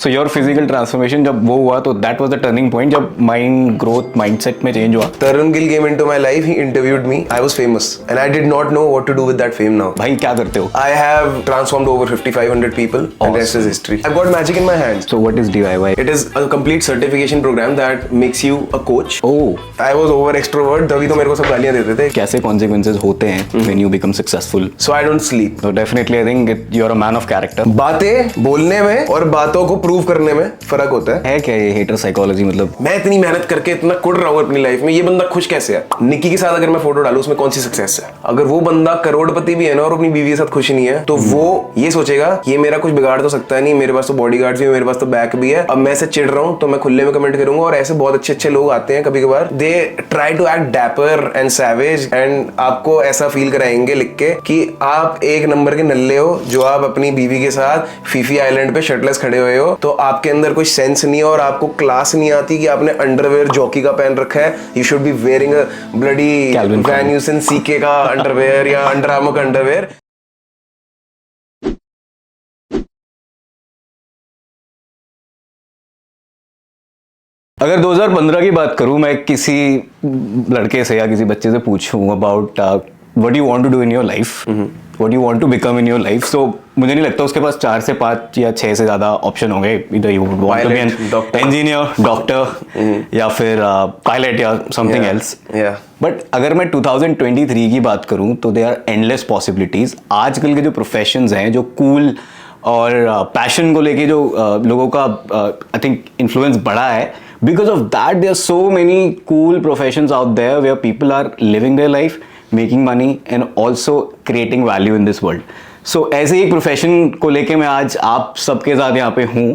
So your physical transformation जब वो हुआ तो that was the turning point जब माइंड ग्रोथ माइंडसेट में चेंज हुआ. Tarun Gill came into my life. He interviewed me. I was famous, and I did not know what to do with that fame now. भाई क्या करते हो? I have transformed over 5,500 people, and rest is history. I've got magic in my hands. So what is DIY? It is a complete certification program that makes you a coach. Oh. I was over extrovert, तभी तो मेरे को सब गालियाँ देते थे. कैसे consequences होते हैं when you become successful? So I don't sleep. So definitely I think you're a man of character. बातें बोलने में और बातों को प्रूव करने में फर्क होता है. है क्या ये hater psychology मतलब? मैं इतनी मेहनत करके इतना कुड़ रहा हूँ अपनी लाइफ में, ये बंदा खुश कैसे है? निक्की के साथ अगर मैं फोटो डालूं उसमें कौन सी सक्सेस है? अगर वो बंदा करोड़पति भी है ना और अपनी बीवी के साथ खुश नहीं है तो वो ये सोचेगा ये मेरा कुछ बिगाड़ तो सकता नहीं, मेरे पास तो बॉडीगार्ड्स भी है, मेरे पास तो बैक भी है, अब मैं से चिढ़ रहा हूँ तो मैं खुले में कमेंट करूंगा. और ऐसे बहुत अच्छे अच्छे लोग आते हैं कभी कभार, they try to act dapper and savage एंड आपको ऐसा फील कराएंगे लिख के कि आप एक नंबर के नल्ले हो जो आप अपनी बीवी के साथ फीफी आइलैंड पे शर्टलेस खड़े हुए हो. तो आपके अंदर कोई सेंस नहीं है और आपको क्लास नहीं आती कि आपने अंडरवेयर जॉकी का पहन रखा है. You should be wearing a bloody Van Heusen CK का अंडरवेयर या अंडर आर्मर का अंडरवेयर. अगर 2015 की बात करूं, मैं किसी लड़के से या किसी बच्चे से पूछूं about what you want to do in your life, what you want to become in your life, तो मुझे नहीं लगता उसके पास 4 से 5 या 6 से ज्यादा ऑप्शन होंगे. इधर you want to be an engineer, doctor या फिर पायलट या समथिंग एल्स. बट अगर मैं 2023 की बात करूं तो दे आर एंडलेस पॉसिबिलिटीज. आजकल के जो प्रोफेशंस हैं, जो कूल और पैशन को लेके जो लोगों का आई थिंक इन्फ्लुएंस बढ़ा है, because of that there are so many cool professions out there where people are living their life, making money and also creating value in this world. So ऐसे एक profession को लेके मैं आज आप सबके साथ यहाँ पे हूँ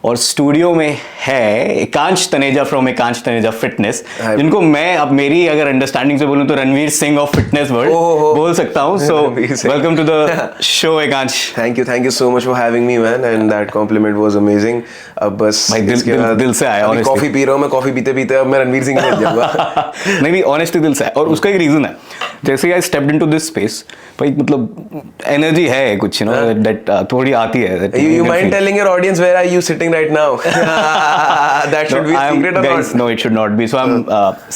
और स्टूडियो में है एकांश तनेजा फ्रॉम एकांश तनेजा फिटनेस, जिनको मैं अब मेरी अगर अंडरस्टैंडिंग से बोलूँ तो Ranveer Singh of fitness world बोल सकता हूँ. So welcome to the show Ekansh. Thank you so much for having me man and that compliment was amazing. अब बस भाई दिल से आया. कॉफी पी रहा हूँ मैं, कॉफी पीते पीते अब मैं रणवीर सिंह बन जाऊंगा. नहीं ऑनेस्टली दिल से है और उसका एक रीजन है. जैसे I stepped into this space, भाई मतलब एनर्जी है कुछ दैट थोड़ी आती है. You mind telling your audience where are you sitting right now? That should be secret or guys, not? No, it should not be. So I'm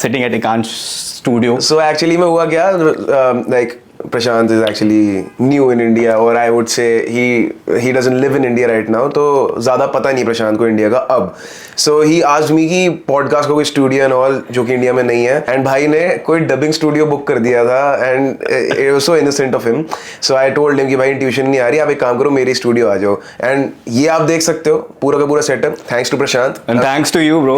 sitting at Ekansh studio. So actually में हुआ क्या, like Prashant is actually new in India or I would say he doesn't live in India right now, तो ज़्यादा पता नहीं प्रशांत को India का अब. So he asked me कि पॉडकास्ट का कोई स्टूडियो एंड ऑल जो कि इंडिया में नहीं है, एंड भाई ने कोई डबिंग स्टूडियो बुक कर दिया था and it was so innocent of him. So I told him कि भाई ट्यूशन नहीं आ रही, आप एक काम करो मेरी स्टूडियो आ जाओ, एंड ये आप देख सकते हो पूरा का पूरा setup thanks to Prashant and thanks to you bro.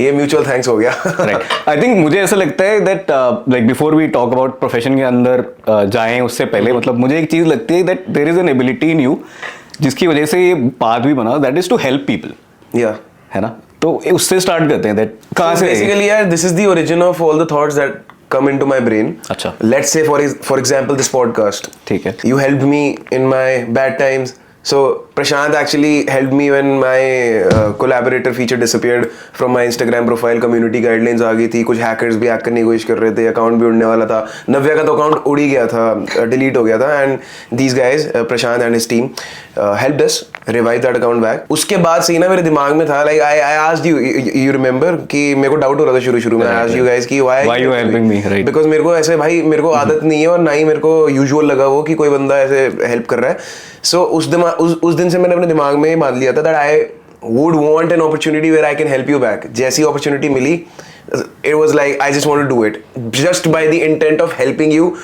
ये म्यूचुअल थैंक्स हो गया. राइट. आई थिंक मुझे ऐसा लगता है that like before we talk about profession के अंदर जाएं उससे पहले मतलब मुझे एक चीज लगती है that there is an ability in you जिसकी वजह से ये बात भी बना, that is to help people. या है ना, तो उससे स्टार्ट करते हैं. दैट कहाँ से बेसिकली यार this is the origin of all the thoughts that come into my brain. अच्छा. Let's say for example this podcast. ठीक है. You helped me in my bad times. So Prashant actually helped me when my collaborator feature disappeared from my Instagram profile. Community guidelines आ गई थी, कुछ hackers भी hack करने की कोशिश कर रहे थे, अकाउंट भी उड़ने वाला था. नव्या का तो अकाउंट उड़ ही गया था, डिलीट हो गया था, and these guys Prashant and his team helped us revive that account back. उसके बाद से ही ना मेरे दिमाग में था like I asked you remember कि मेरे को डाउट हो रहा था शुरू में. I asked you guys कि why you helping me, right? Because मेरे को ऐसे भाई मेरे को आदत नहीं है और ना ही मेरे को यूजुअल लगा वो कि कोई बंदा ऐसे हेल्प कर रहा है. सो उस दिन से मैंने अपने दिमाग में बांध लिया था that I would want an opportunity where I can help you back. जैसी अपॉर्चुनिटी मिली it was like I just want to do it just by the intent of helping you.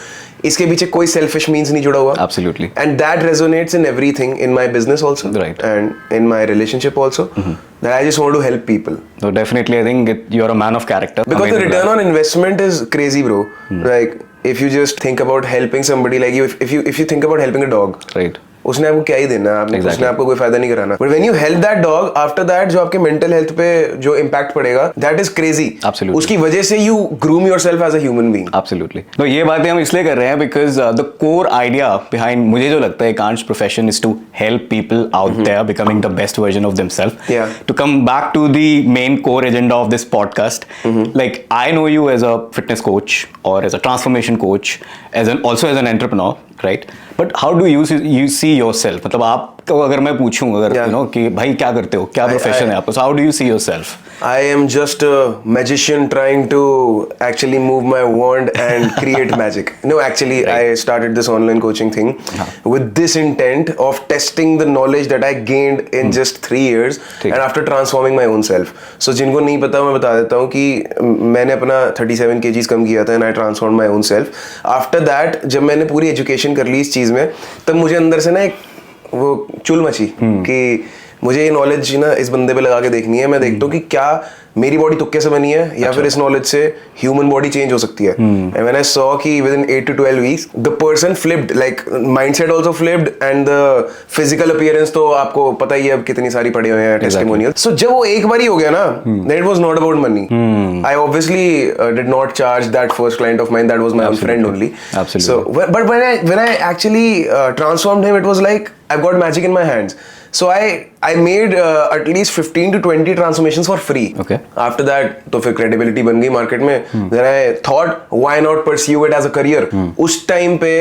इसके पीछे कोई सेल्फिश मीन्स नहीं जुड़ा हुआ. Absolutely. And that resonates in everything in my business also. Right. And in my relationship also. That I just want to help people. So definitely I think you're a man of character. Because the return on investment is crazy, bro. Like if you just think about helping somebody, like if you think about helping a dog. Right. उसने आपको क्या ही देना है, exactly. उसने आपको कोई फायदा नहीं कराना. But when you help that dog after that जो आपके मेंटल हेल्थ पे जो इम्पैक्ट पड़ेगा दैट इज क्रेजी. Absolutely. उसकी वजह से you groom yourself as a human being. Absolutely. तो ये बातें हम इसलिए कर रहे हैं because the core idea behind मुझे जो लगता है Ekansh profession is to help people out there becoming the best version of themselves. To come back to the main core agenda of this podcast, like I know you as a fitness coach और as a transformation coach, as an also as an entrepreneur, right? But how do you see yourself? मतलब आप तो अगर मैं पूछूं अगर Yeah. You know कि भाई क्या करते हो, क्या प्रोफेशन है आपका, how do you see yourself? I am just a magician trying to actually move my wand and create magic. No, actually, I started this online coaching thing with this intent of testing the knowledge that I gained in just 3 years ठीक. and after transforming my own self. So जिनको नहीं पता मैं बता देता हूँ कि मैंने अपना 37 kgs कम किया था and I transformed my own self. After that जब मैंने पूरी education कर ली इस चीज़ में, तब मुझे अंदर से ना एक वो चुल मची कि मुझे ये नॉलेज ना इस बंदे पे लगा के देखनी है। मैं देखता हूँ कि क्या मेरी बॉडी तुक्के से बनी है या फिर इस नॉलेज से ह्यूमन बॉडी चेंज हो सकती है। एंड व्हेन आई सॉ कि with in 8 to 12 weeks the person flipped, like mindset also flipped and the physical appearance तो आपको पता ही है अब कितनी सारी पड़े हुए हैं टेस्टिमोनियल। सो जब वो एक बार ही हो गया ना, then it was not about money. I obviously did not charge that first client of mine, that was my own friend only. So but when I actually transformed him, it was like I got magic in my hands. So I made at least 15 to 20 transformations for free. Okay. After that तो फिर credibility बन गई market में. Then I thought why not pursue it as a career. उस time पे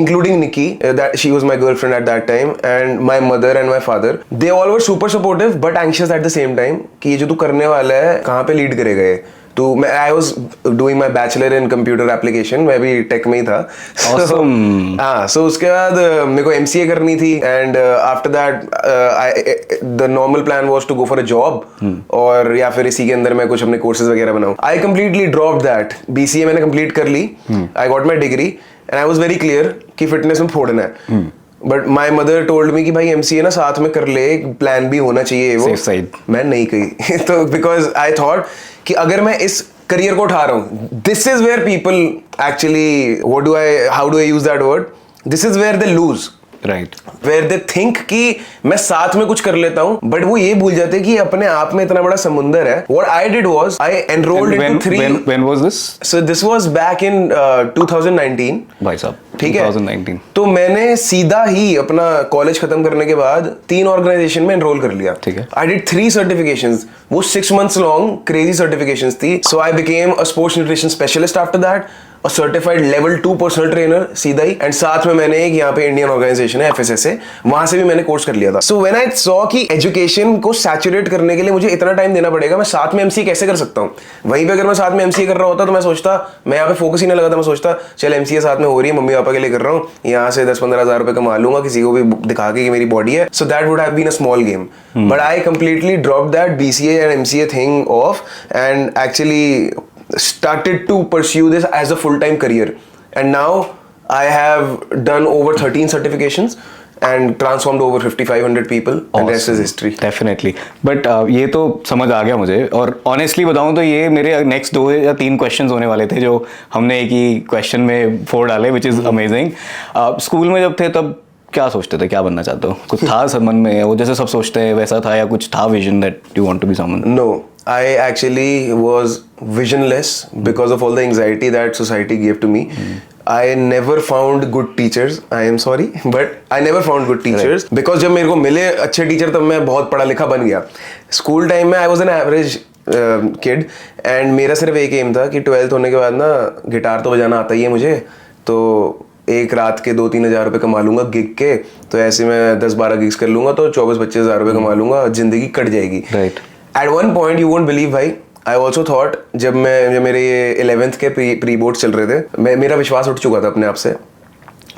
including Nikki, that she was my girlfriend at that time, and my mother and my father, they all were super supportive but anxious at the same time कि ये जो तू करने वाला है कहाँ पे lead करेगा ये. तो मैं I was doing my bachelor in computer application, मैं भी टेक में ही था. हाँ, सो उसके बाद मेरे को MCA करनी थी and after that the normal plan was to go for a job और या फिर इसी के अंदर मैं कुछ अपने कोर्सेज वगैरह बनाऊं. I completely dropped that. BCA मैंने कंप्लीट कर ली, I got my degree and I was very clear कि फिटनेस में फोड़ना है. But my mother told me कि भाई MCA ना साथ में कर ले, प्लान भी होना चाहिए वो. Safe side. मैं नहीं कही तो बिकॉज आई थॉट कि अगर मैं इस करियर को उठा रहा हूँ, this is where people actually how do I use that word, this is where they lose. Right. Where they think कि मैं साथ में कुछ कर लेता हूँ, बट वो ये भूल जाते कि अपने आप में इतना बड़ा समुंदर है. What I did was I enrolled into 3. When was this? So this was back in 2019. भाई साहब, ठीक है. 2019. तो मैंने सीधा ही अपना कॉलेज खत्म करने के बाद 3 ऑर्गेनाइजेशन में एनरोल कर लिया. ठीक है. I did 3 certifications. वो 6 months लॉन्ग क्रेजी सर्टिफिकेशंस थी. So I became a sports nutrition specialist after that, a certified level 2 personal trainer सीधा ही. एंड साथ में मैंने एक यहाँ पे इंडियन ऑर्गेनाइजेशन है FSSA, वहां से भी मैंने कोर्स कर लिया था. सो व्हेन आई सॉ कि एजुकेशन को सैचुरेट करने के लिए मुझे इतना टाइम देना पड़ेगा, मैं साथ में MCA कैसे कर सकता हूँ. वहीं पे अगर मैं साथ में MCA कर रहा होता तो मैं सोचता, मैं यहाँ पे फोकस ही नहीं लगा था. मैं सोचता चल MCA साथ में हो रही है, मम्मी पापा के लिए कर रहा हूँ, यहाँ से 10-15 हज़ार रुपए कमा लूंगा, किसी को भी दिखा के कि मेरी बॉडी है. So that would have been a small game. But I completely drop that BCA and MCA thing off and actually started to pursue this as a full-time career. And now I have done over 13 certifications and transformed over 5,500 people. And rest is history. Definitely. But ये तो समझ आ गया मुझे. और honestly बताऊं तो ये मेरे नेक्स्ट 2 या 3 क्वेश्चंस होने वाले थे जो हमने एक ही क्वेश्चन में फोड़ डाले, विच इज़ अमेजिंग. स्कूल में जब थे तब क्या सोचते थे, क्या बनना चाहते हो? कुछ था मन में, वो जैसे सब सोचते हैं वैसा था, या कुछ था vision that you want to be someone? No, I actually was visionless because of all the anxiety that society gave to me. I never found good teachers. I am sorry, but I never found good teachers. Because जब मेरे को मिले अच्छे teacher तब मैं बहुत पढ़ा लिखा बन गया. स्कूल टाइम में I was an average kid and मेरा सिर्फ एक एम था कि 12th होने के बाद ना गिटार तो बजाना आता ही है मुझे, तो एक रात के 2-3 हज़ार रुपये कमा लूंगा गिग के, तो ऐसे मैं 10-12 गिग्स कर लूंगा तो 24-25 हज़ार रुपये कमा लूंगा, जिंदगी कट जाएगी. Right. At one point you won't believe भाई, आई ऑल्सो थॉट जब मेरे ये 11th के प्री बोर्ड चल रहे थे, मेरा विश्वास उठ चुका था अपने आप से.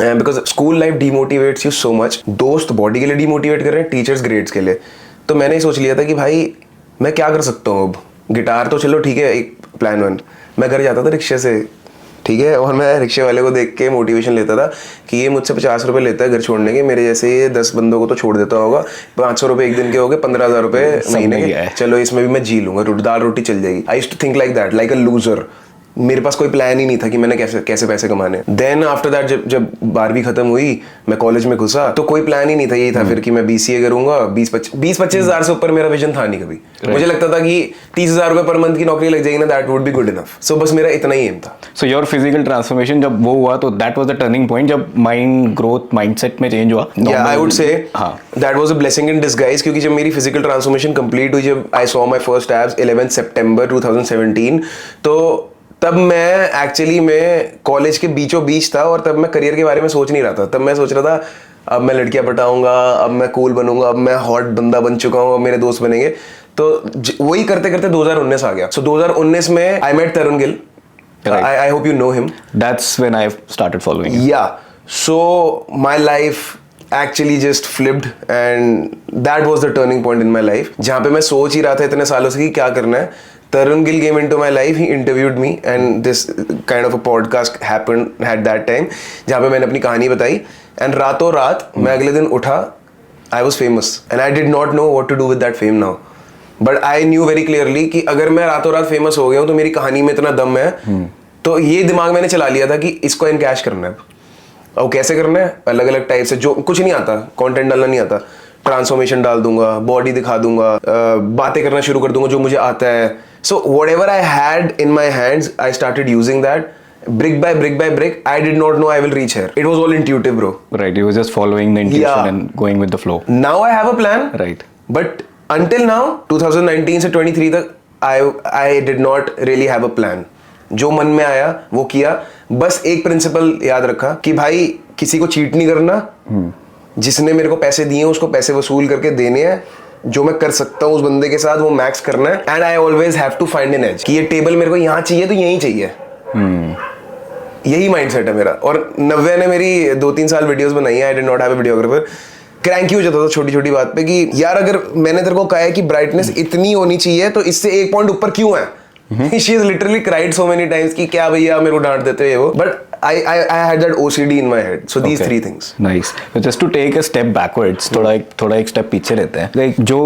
Because school life demotivates you so much. दोस्त बॉडी के लिए डीमोटिवेट कर रहे हैं, टीचर्स ग्रेड्स के लिए. तो मैंने सोच लिया था कि भाई मैं क्या कर सकता हूँ अब. गिटार तो चलो ठीक है, एक प्लान 1. मैं घर जाता था रिक्शे से, ठीक है, और मैं रिक्शे वाले को देख के मोटिवेशन लेता था कि ये मुझसे 50 रुपये लेता है घर छोड़ने के, मेरे जैसे ये 10 बंदों को तो छोड़ देता होगा. 500 रुपये एक दिन के हो गए, 15,000 रुपये महीने के, चलो इसमें भी मैं जी लूंगा, दाल रोटी चल जाएगी. I used to think like that, like a loser. मेरे पास कोई प्लान ही नहीं था कि मैंने कैसे पैसे कमाने. देन आफ्टर दैट जब 12वीं खत्म हुई, मैं कॉलेज में घुसा, तो कोई प्लान ही नहीं था. यही था फिर कि मैं BCA करूंगा. 20-25 हज़ार से ऊपर मेरा विजन था नहीं कभी. मुझे लगता था कि 30 हज़ार रुपये पर मंथ की नौकरी लग जाएगी ना, that would be good enough. So बस मेरा इतना ही एम था. सो योर फिजिकल ट्रांसफॉर्मेशन जब वो हुआ तो that was the turning point, जब माइंड ग्रोथ माइंडसेट में चेंज हुआ. या I would say that was a blessing in disguise, क्योंकि जब मेरी फिजिकल ट्रांसफॉर्मेशन कंप्लीट हुई, जब I saw my first abs 11 सितंबर 2017, तो तब मैं एक्चुअली मैं कॉलेज के बीचों बीच था और तब मैं करियर के बारे में सोच नहीं रहा था. तब मैं सोच रहा था अब मैं लड़कियां पटाऊंगा, अब मैं कूल बनूंगा, अब मैं हॉट बंदा बन चुका हूँ, अब मेरे दोस्त बनेंगे। तो वही करते करते 2019 आ गया। सो 2019 में I met Tarun Gill. Right. I hope you know him. That's when I started following you. Yeah. So my life actually just flipped and that was the turning point in my life. जहाँ पे मैं सोच ही रहा था इतने सालों से कि क्या करना है, Tarun Gill came into my life. He interviewed me and this kind of a podcast happened at that time जहाँ पे मैंने अपनी कहानी बताई and रातों रात मैं अगले दिन उठा, I was famous and I did not know what to do with that fame now. But I knew very clearly कि अगर मैं रातों रात फेमस हो गया हूँ तो मेरी कहानी में इतना दम है, तो ये दिमाग मैंने चला लिया था कि इसको इनकैश करना है। और कैसे करना है? अलग अलग टाइप से, जो कुछ नहीं आता, कंटेंट डालना नहीं आता, ट्रांसफॉर्मेशन डाल दूंगा, बॉडी दिखा दूंगा, बातें करना शुरू कर दूंगा जो मुझे आता है। So whatever I had in my hands I started using that brick by brick. I did not know I will reach here. It was all intuitive, bro. Right, you were just following the intuition and going with the flow. Now I have a plan. Right. But until now 2019 से 23 तक I did not really have a plan. जो मन में आया वो किया। बस एक प्रिंसिपल याद रखा कि भाई किसी को चीट नहीं करना, जिसने मेरे को पैसे दिए उसको पैसे वसूल करके देने हैं, जो मैं कर सकता हूँ उस बंदे के साथ वो मैक्स करना है। And I always have to find an edge कि ये टेबल मेरे को यहाँ चाहिए तो यहीं चाहिए। यही माइंडसेट है मेरा। और नव्या ने मेरी 2-3 साल वीडियोस बनाई है। I did not have a videographer. Cranky हो जाता था छोटी छोटी बात पे कि यार अगर मैंने तेरे को कहा है कि ब्राइटनेस इतनी होनी चाहिए तो इससे 1 पॉइंट ऊपर क्यों है? She has literally cried so many times कि क्या भैया मेरे को डांट देते हैं वो। But I had that OCD in my head. So these 3 things. Nice. So just to take a step backwards, थोड़ा एक स्टेप पीछे रहते हैं। Like जो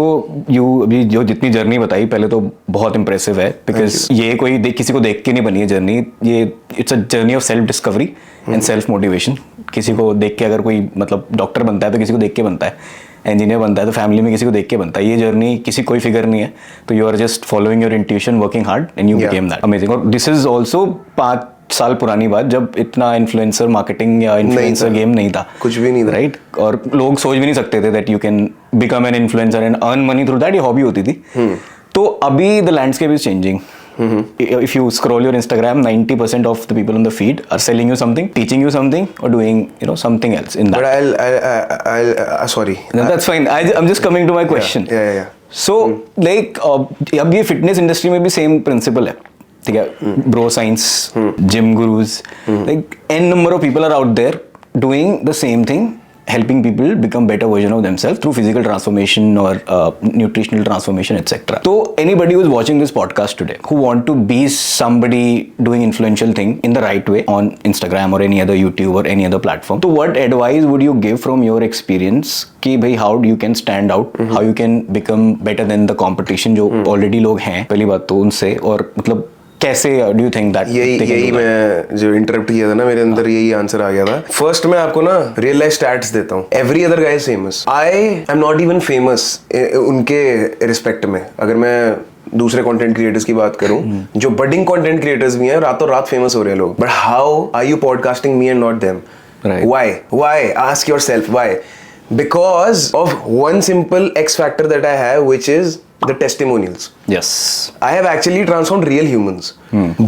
अभी जो जितनी जर्नी बताई पहले तो बहुत इम्प्रेसिव है, because ये कोई किसी को देख के नहीं बनी है जर्नी। ये it's a journey of self discovery and self motivation. किसी को देख के अगर कोई मतलब डॉक्टर बनता है तो किसी को देख के बनता है, इंजीनियर बनता है तो फैमिली में किसी को देख के बनता है। ये जर्नी किसी कोई फिगर नहीं है, तो you are just following your intuition, working hard and you became that. Amazing. और दिस इज ऑल्सो 5 साल पुरानी बात जब इतना इन्फ्लुएंसर मार्केटिंग या इन्फ्लुएंसर गेम नहीं था, कुछ भी नहीं था, राइट? और लोग सोच भी नहीं सकते थे that you can become an influencer and earn money through that. ये हॉबी होती थी। तो अभी the landscape is changing. If you scroll your Instagram, 90% of the people on the feed are selling you something, teaching you something, or doing something else in that. But I'll sorry. No, that's fine. I'm just coming to my question. Yeah. So like अब ये fitness industry में भी same principle है, ठीक है? Bro science, gym gurus, like n number of people are out there doing the same thing, helping people become better version of themselves through physical transformation or nutritional transformation, etc. So anybody who is watching this podcast today who want to be somebody doing influential thing in the right way on Instagram or any other YouTube or any other platform, so what advice would you give from your experience कि भाई how you can stand out, how you can become better than the competition जो already लोग हैं, पहली बात तो उनसे, और मतलब कैसे डू यू थिंक दैट? यही मैं जो इंटरप्ट किया था ना, मेरे अंदर यही आंसर आ गया था। फर्स्ट मैं आपको ना रियल लाइफ स्टैट्स देता हूँ। Every other guy is famous, I am not even famous उनके रिस्पेक्ट में। अगर मैं दूसरे कंटेंट क्रिएटर्स की बात करूं, जो बडिंग कंटेंट क्रिएटर्स भी हैं, रातों रात फेमस हो रहे हैं लोग, but how are you podcasting me and not them? Why ask yourself why? Because of one simple X factor that I have, which is the testimonials. Yes. I have actually transformed real humans.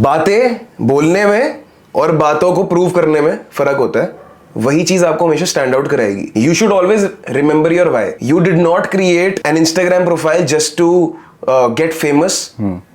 बातें बोलने में और बातों को prove करने में फर्क होता है। वही चीज आपको हमेशा स्टैंड आउट कराएगी। You should always remember your why. You did not create an Instagram profile just to get famous.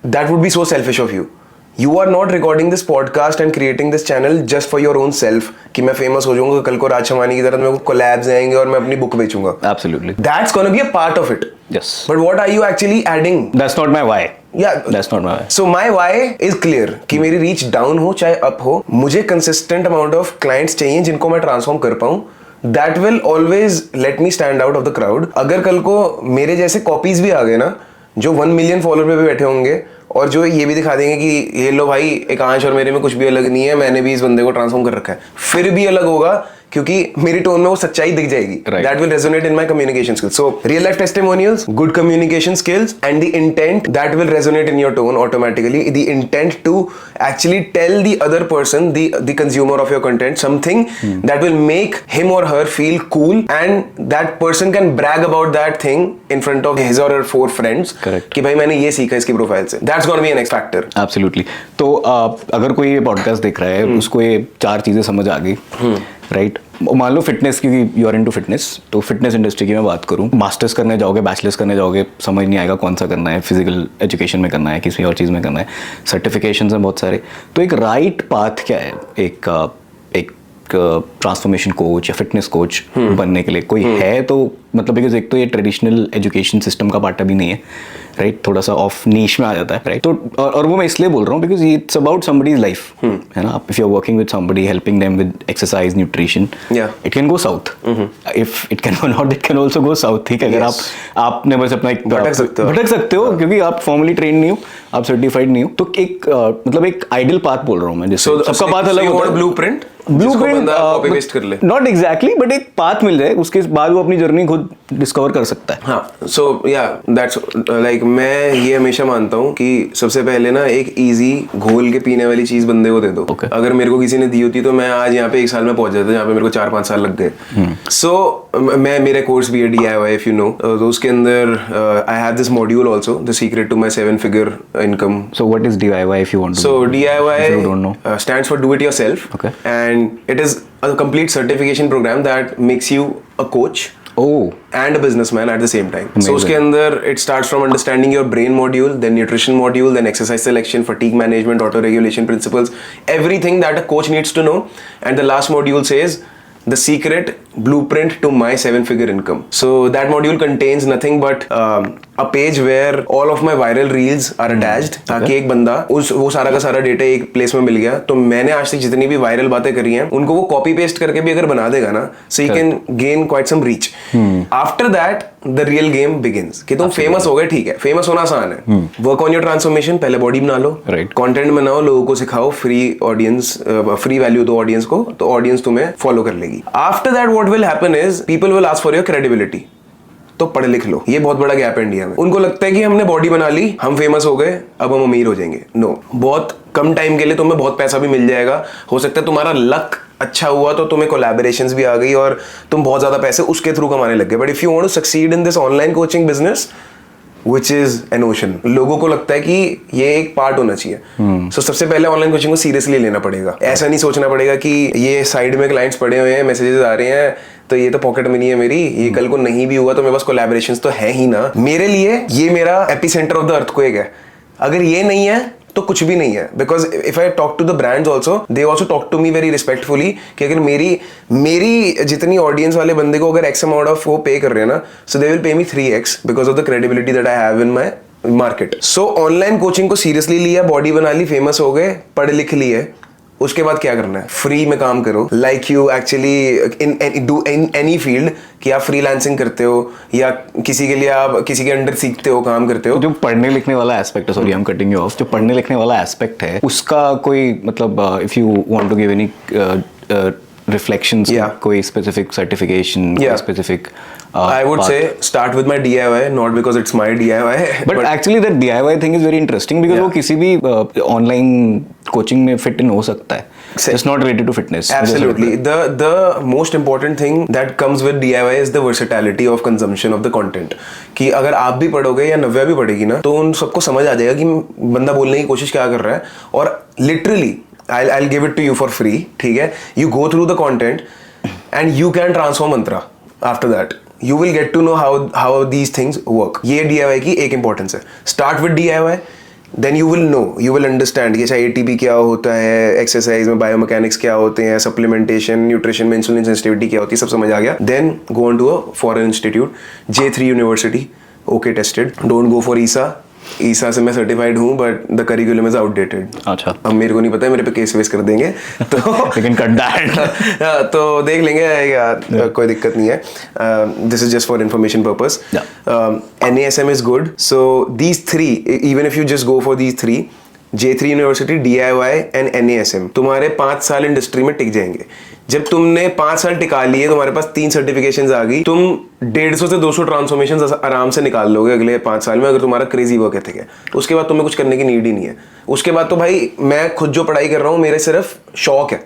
That would be so selfish of you. You are not recording this podcast and creating this channel just for your own self कि मैं famous हो जाऊंगा, कल को राज शमानी की तरह मेरे को कोलैब्स आएंगे और मैं अपनी book बेचूंगा। Absolutely. That's gonna be a part of it. Yes. But what are you actually adding? That's not my why. Yeah. That's not my why. So my why is clear कि मेरी reach down हो चाहे up हो, मुझे consistent amount of clients चाहिए जिनको मैं transform कर पाऊं। That will always let me stand out of the crowd. अगर कल को मेरे जैसे कॉपीज भी आ गए ना, जो 1 मिलियन फॉलोअर पे भी बैठे होंगे और जो ये भी दिखा देंगे कि ये लो भाई, एकांश और मेरे में कुछ भी अलग नहीं है, मैंने भी इस बंदे को ट्रांसफॉर्म कर रखा है, फिर भी अलग होगा क्योंकि मेरी टोन में वो सच्चाई दिख जाएगी। That will resonate in my communication skills. So real life testimonials, good communication skills, and the intent that will resonate in your tone automatically. The intent to actually tell the other person, the consumer of your content, something that will make him or her feel cool, and that person can brag about that thing in front of his or her 4 friends. Correct. कि भाई मैंने ये सीखा इसकी profile से। That's gonna be an X factor. Absolutely. तो अगर कोई ये पॉडकास्ट देख रहा है, उसको ये 4 चीजें समझ आ गई राइट मान लो फिटनेस, क्योंकि यू आर इनटू फिटनेस, तो फिटनेस इंडस्ट्री की मैं बात करूँ, मास्टर्स करने जाओगे, बैचलर्स करने जाओगे, समझ नहीं आएगा कौन सा करना है, फिजिकल एजुकेशन में करना है, किसी और चीज़ में करना है, सर्टिफिकेशन हैं बहुत सारे, तो एक राइट पाथ क्या है एक ट्रांसफॉर्मेशन कोच या फिटनेस कोच बनने के लिए कोई है? तो मतलब बिकॉज एक तो ये ट्रेडिशनल एजुकेशन सिस्टम का पार्ट अभी नहीं है, राइट, थोड़ा सा ऑफ नीश में आ जाता है, राइट, तो और वो मैं इसलिए बोल रहा हूँ because it's about somebody's life, है ना, if you are working with somebody, helping them with exercise, nutrition, it can go south, if it can not, it can also go south, ठीक है, अगर आपने बस अपना एक भटक सकते हो क्योंकि आप फॉर्मली ट्रेन नहीं हो, आप सर्टिफाइड नहीं हो, तो एक मतलब एक आइडियल पाथ बोल रहा हूँ मैं, जिससे सबका पाथ अलग होता है, ब्लूप्रिंट कॉपी पेस्ट कर ले, नॉट एग्जैक्टली, बट एक पाथ मिल जाए, उसके बाद वो अपनी जर्नी खुद डिस्कवर कर सकता है। हाँ, सो या दैट्स लाइक मैं ये हमेशा मानता हूँ कि सबसे पहले ना एक इजी घोल के पीने वाली चीज बंदे को दे दो। अगर मेरे को किसी ने दी होती तो मैं आज यहाँ पे 1 साल में पहुंच जाता, यहाँ पे मेरे को 4-5 साल लग गए। सो मैं मेरे कोर्स भी है DIY, इफ यू नो, तो उसके अंदर I have this module also, the secret to my 7-figure income. So what is DIY if you want to? So DIY if you don't know. Stands for Do It Yourself. Okay. And it is a complete certification program that makes you a coach. Oh. And a businessman at the same time. Amazing. So उसके अंदर it starts from understanding your brain module, then nutrition module, then exercise selection, fatigue management, auto regulation principles, everything that a coach needs to know. And the last module says the secret blueprint to my 7-figure income. So that module contains nothing but a page where all of my viral reels are attached, ताकि एक बंदा वो सारा का सारा data एक place में मिल गया, तो मैंने आज तक जितनी भी वायरल बातें करी हैं उनको वो कॉपी पेस्ट करके भी अगर बना देगा ना, so you can gain quite some reach. After that the real game begins. कि तुम फेमस हो गए, ठीक है, फेमस होना आसान है, वर्क ऑन योर ट्रांसफॉर्मेशन, पहले बॉडी बना लो, कंटेंट बनाओ, लोगों को सिखाओ, फ्री ऑडियंस, फ्री वैल्यू दो ऑडियंस को, तो ऑडियंस तुम्हें फॉलो कर लेगी। After that what will happen is people will ask for your credibility. तो पढ़ लिख लो, ये बहुत बड़ा गैप है इंडिया में। उनको लगता है कि हमने बॉडी बना ली, हम फेमस हो गए, अब हम अमीर हो जाएंगे। नो, बहुत कम टाइम के लिए तुम्हें बहुत पैसा भी मिल जाएगा, हो सकता है तुम्हारा लक अच्छा हुआ तो तुम्हें कोलैबोरेशंस भी आ गई और तुम बहुत ज्यादा पैसे उसके थ्रू कमाने लग गए। But if you want to succeed in this online coaching business which is an ocean, लोगों को लगता है कि ये एक पार्ट होना चाहिए। So सबसे पहले ऑनलाइन कोचिंग को सीरियसली लेना पड़ेगा। ऐसा नहीं सोचना पड़ेगा कि ये साइड में क्लाइंट्स पड़े हुए हैं, मैसेजेस आ रहे हैं, तो ये तो पॉकेट मनी है मेरी, ये कल को नहीं भी हुआ तो मेरे पास कोलैबोरेशंस तो है ही ना। मेरे लिए ये मेरा एपिसेंटर ऑफ द अर्थक्वेक है। अगर ये नहीं है तो कुछ भी नहीं है। Because if I talk to the brands also, they also talk to me very respectfully कि अगर मेरी जितनी ऑडियंस वाले बंदे को अगर एक्स अमाउंट ऑफ वो पे कर रहे हैं ना, सो they will pay me 3x because of the credibility that I have in my market. So online coaching को सीरियसली लिया, बॉडी बना ली, फेमस हो गए, पढ़ लिख लिए, उसके बाद क्या करना है? फ्री में काम करो, like you actually do in any field, कि आप फ्रीलांसिंग करते हो या किसी के लिए आप किसी के अंडर सीखते हो, काम करते हो। जो पढ़ने लिखने वाला एस्पेक्ट है, sorry I am cutting you off, जो पढ़ने लिखने वाला एस्पेक्ट है उसका कोई मतलब if you want to give any reflections, कोई specific certification, specific I would say start with my DIY, not because it's my DIY, but actually that DIY thing is very interesting because वो किसी भी online coaching में fit in हो सकता है, just not related to fitness. Absolutely. The most important thing that comes with DIY is the versatility of consumption of the content. कि अगर आप भी पढ़ोगे या नव्या भी पढ़ेगी ना, तो उन सबको समझ आ जाएगा कि बंदा बोलने की कोशिश क्या कर रहा है, और literally I'll give it to you for free, ठीक है? You go through the content and you can transform mantra after that. You will get to know how these things work. ये DIY की एक importance है. Start with DIY, then you will know, you will understand कि अच्छा ATP क्या होता है, exercise में बायोमैकेनिक्स क्या होते हैं, सप्लीमेंटेशन, न्यूट्रिशन में इंसुलिन सेंसिटिविटी क्या होती है, सब समझ आ गया. Then go on to a foreign institute, J3 University, okay tested. Don't go for ईसा से मैं सर्टिफाइड हूँ, but the curriculum is outdated. अच्छा, अब मेरे को नहीं पता है, मेरे पे केस वेस कर देंगे तो लेकिन कट दैट तो देख लेंगे यार, कोई दिक्कत नहीं है। This is just for information purpose. NASM is good. So these 3, even if you just go for these 3, J3 university, DIY and NASM, तुम्हारे 5 साल इंडस्ट्री में टिक जाएंगे। जब तुमने 5 साल टिका लिए, तुम्हारे पास 3 सर्टिफिकेशंस आ गई, तुम 150 से 200 ट्रांसफॉर्मेशंस आराम से निकाल लोगे अगले 5 साल में, अगर तुम्हारा क्रेजी वर्क एथिक है। उसके बाद तुम्हें कुछ करने की नीड ही नहीं है। उसके बाद तो भाई मैं खुद जो पढ़ाई कर रहा हूँ, मेरे सिर्फ शौक है,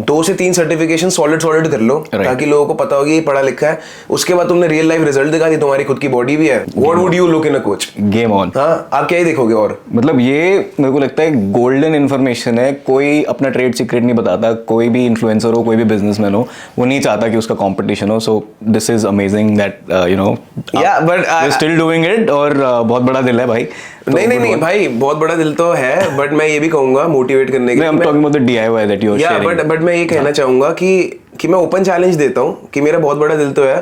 2 से 3 सर्टिफिकेशन सॉलिड कर लो ताकि लोगों को पता हो कि ये पढ़ा लिखा है। उसके बाद तुमने रियल लाइफ रिजल्ट दिखा दी, तुम्हारी खुद की बॉडी भी है, what would you look in a coach? Game on. हाँ, आप क्या ही देखोगे? और मतलब ये मेरे को लगता है गोल्डन इन्फॉर्मेशन है। कोई अपना ट्रेड सीक्रेट नहीं बताता, कोई भी इन्फ्लुएंसर हो, कोई भी बिजनेसमैन हो, वो नहीं चाहता कि उसका कंपटीशन हो। सो this is amazing that you know but you still doing it. और बहुत बड़ा दिल है भाई। नहीं भाई, बहुत बड़ा दिल तो है, बट मैं ये भी कहूंगा मोटिवेट करने के लिए, बट मैं ये कहना चाहूंगा कि मैं ओपन चैलेंज देता हूँ कि मेरा बहुत बड़ा दिल तो है,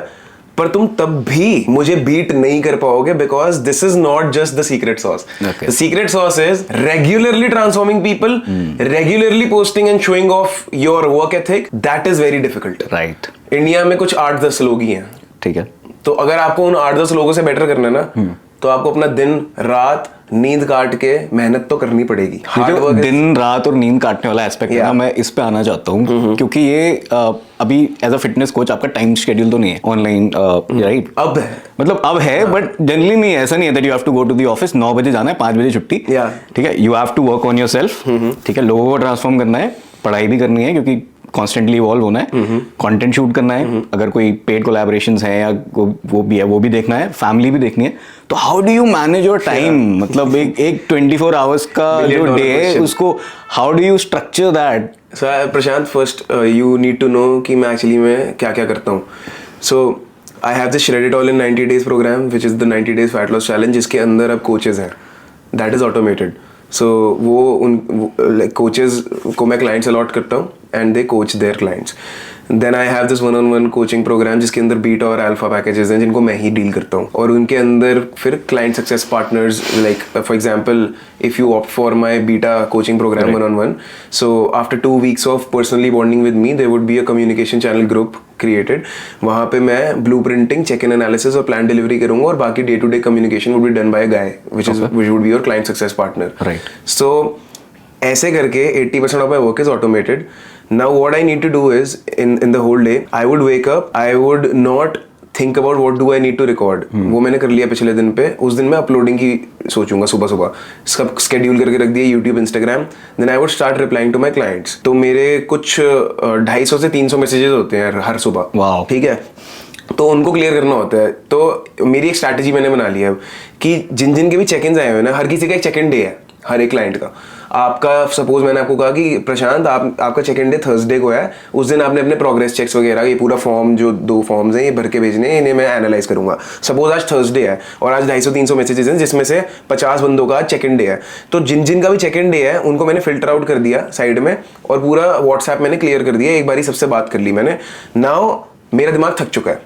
पर तुम तब भी मुझे बीट नहीं कर पाओगे, because this is not just the secret sauce. The secret sauce is regularly transforming people, regularly posting and showing off your work ethic. That is very difficult. Right. India में कुछ 8-10 लोग ही हैं, ठीक है। तो अगर आपको उन 8-10 लोगों से बेटर करना है ना, तो आपको अपना दिन रात नींद काट के मेहनत तो करनी पड़ेगी। जो दिन रात और नींद काटने वाला एस्पेक्ट है ना, मैं इस पे आना चाहता हूँ, क्योंकि ये अभी एज अ फिटनेस कोच आपका टाइम शेड्यूल तो नहीं है ऑनलाइन, राइट? अब है, मतलब अब है, बट जनरली नहीं है। ऐसा नहीं है that you have to go to the office, 9 बजे जाना है, 5 बजे छुट्टी, ठीक है। You have to work on yourself, ठीक है। लोगों को ट्रांसफॉर्म करना है, पढ़ाई भी करनी है, क्योंकि कॉन्स्टेंटली इवॉल्व होना है, कंटेंट शूट करना है, अगर कोई पेड कोलैबोरेशंस हैं या वो भी है, वो भी देखना है, फैमिली भी देखनी है। तो how do you manage your time? मतलब एक 24 आवर्स का जो डे है, उसको how do you structure that? Prashant, first you need to know कि मैं एक्चुअली में क्या क्या करता हूँ। So I have this shred it all in 90 days program, which is the 90 days fat loss challenge, जिसके अंदर अब कोचेज हैं, दैट इज ऑटोमेटेड। सो वो कोचेज को मैं क्लाइंट्स अलॉट करता हूँ and they coach their clients. Then I have this 1-on-1 coaching program, जिसके अंदर बीटा और अल्फा पैकेजेस हैं, जिनको मैं ही डील करता हूँ। और उनके अंदर फिर client success partners, like for example if you opt for my beta coaching program 1-on-1, so after 2 weeks of personally bonding with me, there would be a communication channel group created. वहाँ पे मैं blue printing, check in analysis और plan delivery करूंगा, और बाकी day to day communication would be done by a guy which would be your client success partner, right? So ऐसे करके 80% of my work is automated. Now what I need to do is in the whole day, I would wake up, I would not think about what do I need to record. वो मैंने कर लिया पिछले दिन पे, उस दिन मैं अपलोडिंग की सोचूंगा सुबह सब स्केड्यूल करके रख दिया, YouTube, Instagram. Then I would start replying to my clients. तो मेरे कुछ 250 से 300 मैसेजेस होते हैं हर सुबह, ठीक है? तो उनको क्लियर करना होता है। तो मेरी एक स्ट्रैटेजी मैंने बना ली है कि जिन के भी चेक इन आए हुए ना, हर किसी का एक चेक इन डे है, हर एक क्लाइंट का। आपका सपोज मैंने आपको कहा कि प्रशांत आपका चेक इन डे थर्सडे को है, उस दिन आपने अपने प्रोग्रेस चेक्स वगैरह, ये पूरा फॉर्म, जो 2 फॉर्म्स हैं, ये भर के भेजने हैं, इन्हें मैं एनालाइज करूंगा। सपोज आज थर्सडे है और आज 250-300 मैसेजेस हैं, जिसमें से 50 बंदों का चेक इन डे है। तो जिन का भी चेक इन डे है, उनको मैंने फिल्टर आउट कर दिया साइड में, और पूरा व्हाट्सएप मैंने क्लियर कर दिया, एक बारी सबसे बात कर ली मैंने। नाउ मेरा दिमाग थक चुका है,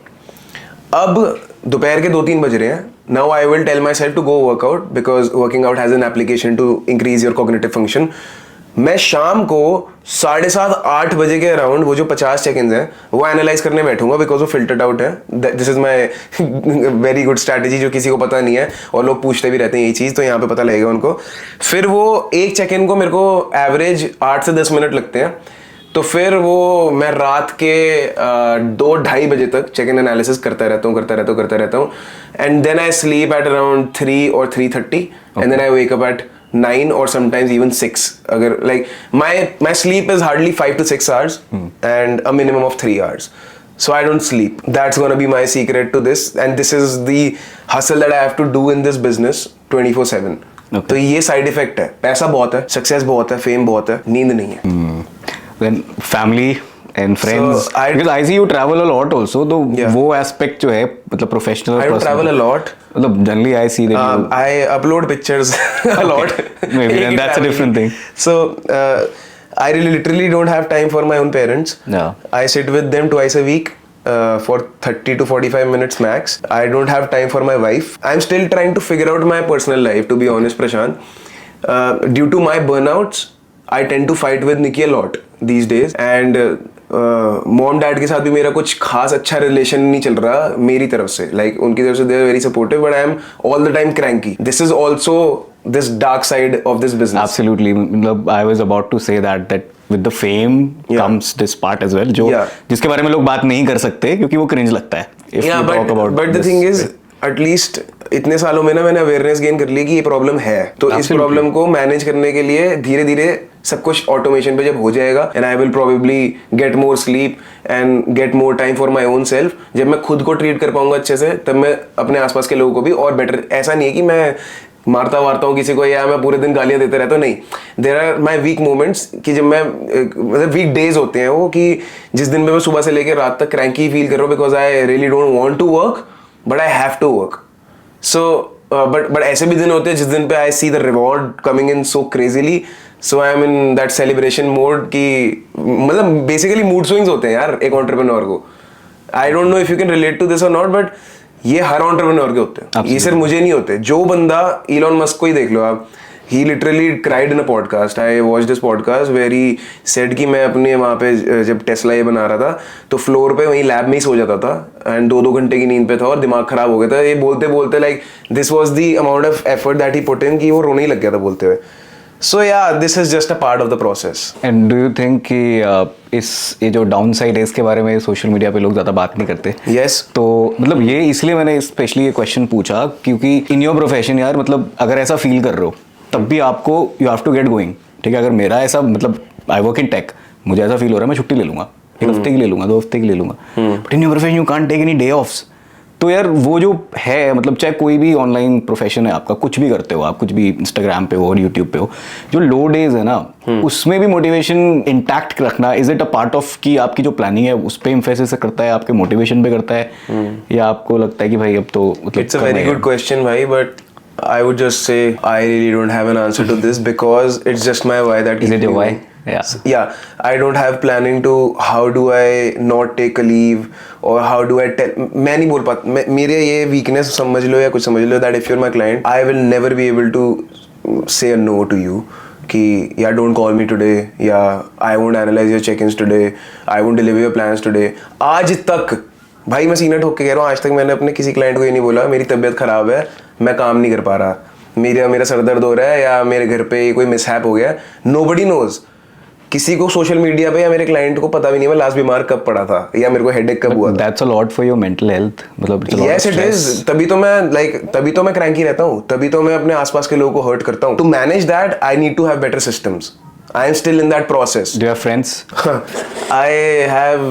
अब दोपहर के 2-3 बज रहे हैं। Now I will tell myself to go workout, because working out has an application to increase your cognitive function. मैं शाम को 7:30-8 बजे के अराउंड वो जो 50 सेकंड्स हैं वो एनालाइज करने बैठूंगा, बिकॉज वो फिल्टर्ड आउट है। This is my very good strategy, जो किसी को पता नहीं है और लोग पूछते भी रहते हैं ये चीज़, तो यहाँ पे पता लगेगा उनको। फिर वो एक चेक इन को मेरे को एवरेज 8 से 10 मिनट लगते हैं। तो फिर वो मैं रात के 2-2:30 बजे तक चेक इन एनालिसिस करता रहता हूँ and then I sleep at around 3 or 3:30 and then I wake up at 9 or sometimes even 6. अगर like my sleep is hardly 5 to 6 hours and a minimum of 3 hours. So I don't sleep. That's gonna be my secret to this, and this is the hustle that I have to do in this business 24/7. Okay. तो ये side effect है। पैसा बहुत है, success बहुत है, fame बहुत है, नींद नहीं है। Then family and friends. So because I see you travel a lot also, तो वो aspect जो है, मतलब professional. I don't travel a lot. मतलब generally I see that I upload pictures a lot. Maybe then that's a different thing. So I literally don't have time for my own parents. Yeah. I sit with them twice a week. For 30 to 45 minutes max. I don't have time for my wife. I'm still trying to figure out my personal life, to be honest, Prashant. Due to my burnouts, I tend to fight with Nikki a lot these days, and mom dad के साथ भी मेरा कुछ खास अच्छा relation नहीं चल रहा मेरी तरफ से। लाइक उनकी तरफ से they are very supportive, but I am all the time cranky. This is also this dark side of this business. Absolutely. I was about to say that with the fame comes this part as well, जो जिसके बारे में लोग बात नहीं कर सकते क्योंकि वो cringe लगता है. But the thing is, at least इतने सालों में ना मैंने अवेयरनेस गेन कर ली कि ये प्रॉब्लम है, तो इस प्रॉब्लम को मैनेज करने के लिए धीरे धीरे सब कुछ ऑटोमेशन पे जब हो जाएगा, and I will probably get more sleep and get more time for my own self, जब मैं खुद को ट्रीट कर पाऊंगा अच्छे से, तब मैं अपने आसपास के लोगों को भी और बेटर, ऐसा नहीं है कि मैं मारता वारता हूँ किसी को या मैं पूरे दिन गालियां देते रहता हूँ, नहीं, there are my weak moments कि जब मैं मतलब वीक डेज होते हैं वो, कि जिस दिन में मैं सुबह से लेकर रात तक क्रैंकी फील कर रहा हूँ because I really don't want to work but I have to work. So but ऐसे भी दिन होते हैं जिस दिन पे I see the reward coming in so crazily, so I am in that celebration mode कि मतलब बेसिकली मूड स्विंग्स होते हैं यार एक एंटरप्रेन्योर को। I don't know if you can relate to this और नॉट, बट ये हर एंटरप्रेन्योर के होते हैं, ये सिर्फ मुझे नहीं होते। जो बंदा इलॉन मस्क को ही देख लो आप, he literally cried in a podcast. I watched this podcast where he said कि मैं अपने वहाँ पे जब टेस्ला ये बना रहा था तो फ्लोर पे वहीं लैब में ही सो जाता था एंड 2-2 घंटे की नींद पे था और दिमाग खराब हो गया था। ये बोलते बोलते like this was the amount of effort that he put in कि वो रोने ही लग गया था बोलते हुए। सो या this is just a part of the process. And do you think कि ये जो डाउन साइड है इसके बारे में सोशल मीडिया पे लोग ज़्यादा बात नहीं करते? यस तो मतलब ये इसलिए मैंने स्पेशली ये क्वेश्चन पूछा क्योंकि इन योर प्रोफेशन यार, मतलब अगर ऐसा फील कर रहे हो तब भी आपको you have to get going, ठीक है? अगर मेरा ऐसा मतलब आई वर्क इन टेक, मुझे ऐसा फील हो रहा है मैं छुट्टी ले लूँगा, 1 हफ्ते की ले लूँगा, 2 हफ्ते की ले लूँगा, but in your profession you can't take any day offs. तो यार वो जो है मतलब चाहे कोई भी ऑनलाइन प्रोफेशन है आपका, कुछ भी करते हो आप, कुछ भी इंस्टाग्राम पे हो और यूट्यूब पे हो, जो लो डेज है ना उसमें भी मोटिवेशन इंटैक्ट रखना, is it a part of कि आपकी जो प्लानिंग है उस पे एम्फेसिस करता है, आपके मोटिवेशन पे करता है, या आपको लगता है कि भाई अब तो मतलब it's a very good question भाई, but I would just say I really don't have an answer to this because it's just my why that is it your why? Yeah, I don't have planning to how do I not take a leave or how do I tell, मैं नहीं बोल पाता, मेरे ये weakness समझ लो या कुछ समझ लो that if you're my client I will never be able to say a no to you कि या don't call me today या I won't analyze your check-ins today, I won't deliver your plans today। आज तक भाई मैं सीना ठोक के कह रहा हूँ, आज तक मैंने अपने किसी क्लाइंट को ये नहीं बोला मेरी तबीयत खराब है, मैं काम नहीं कर पा रहा, मेरा सर दर्द हो रहा है या मेरे घर पे कोई मिसहैप हो गया। नोबडी नोज, किसी को सोशल मीडिया पे या मेरे क्लाइंट को पता भी नहीं मैं लास्ट बीमार कब पड़ा था या मेरे को हेडेक कब हुआ था। That's a lot for your mental health, मतलब यस इट इज। तभी तो मैं क्रैंकी रहता हूँ, तभी तो मैं अपने आसपास के लोगों को हर्ट करता हूँ। To manage that I need to have better systems. I am still in that process. Do you have friends? I have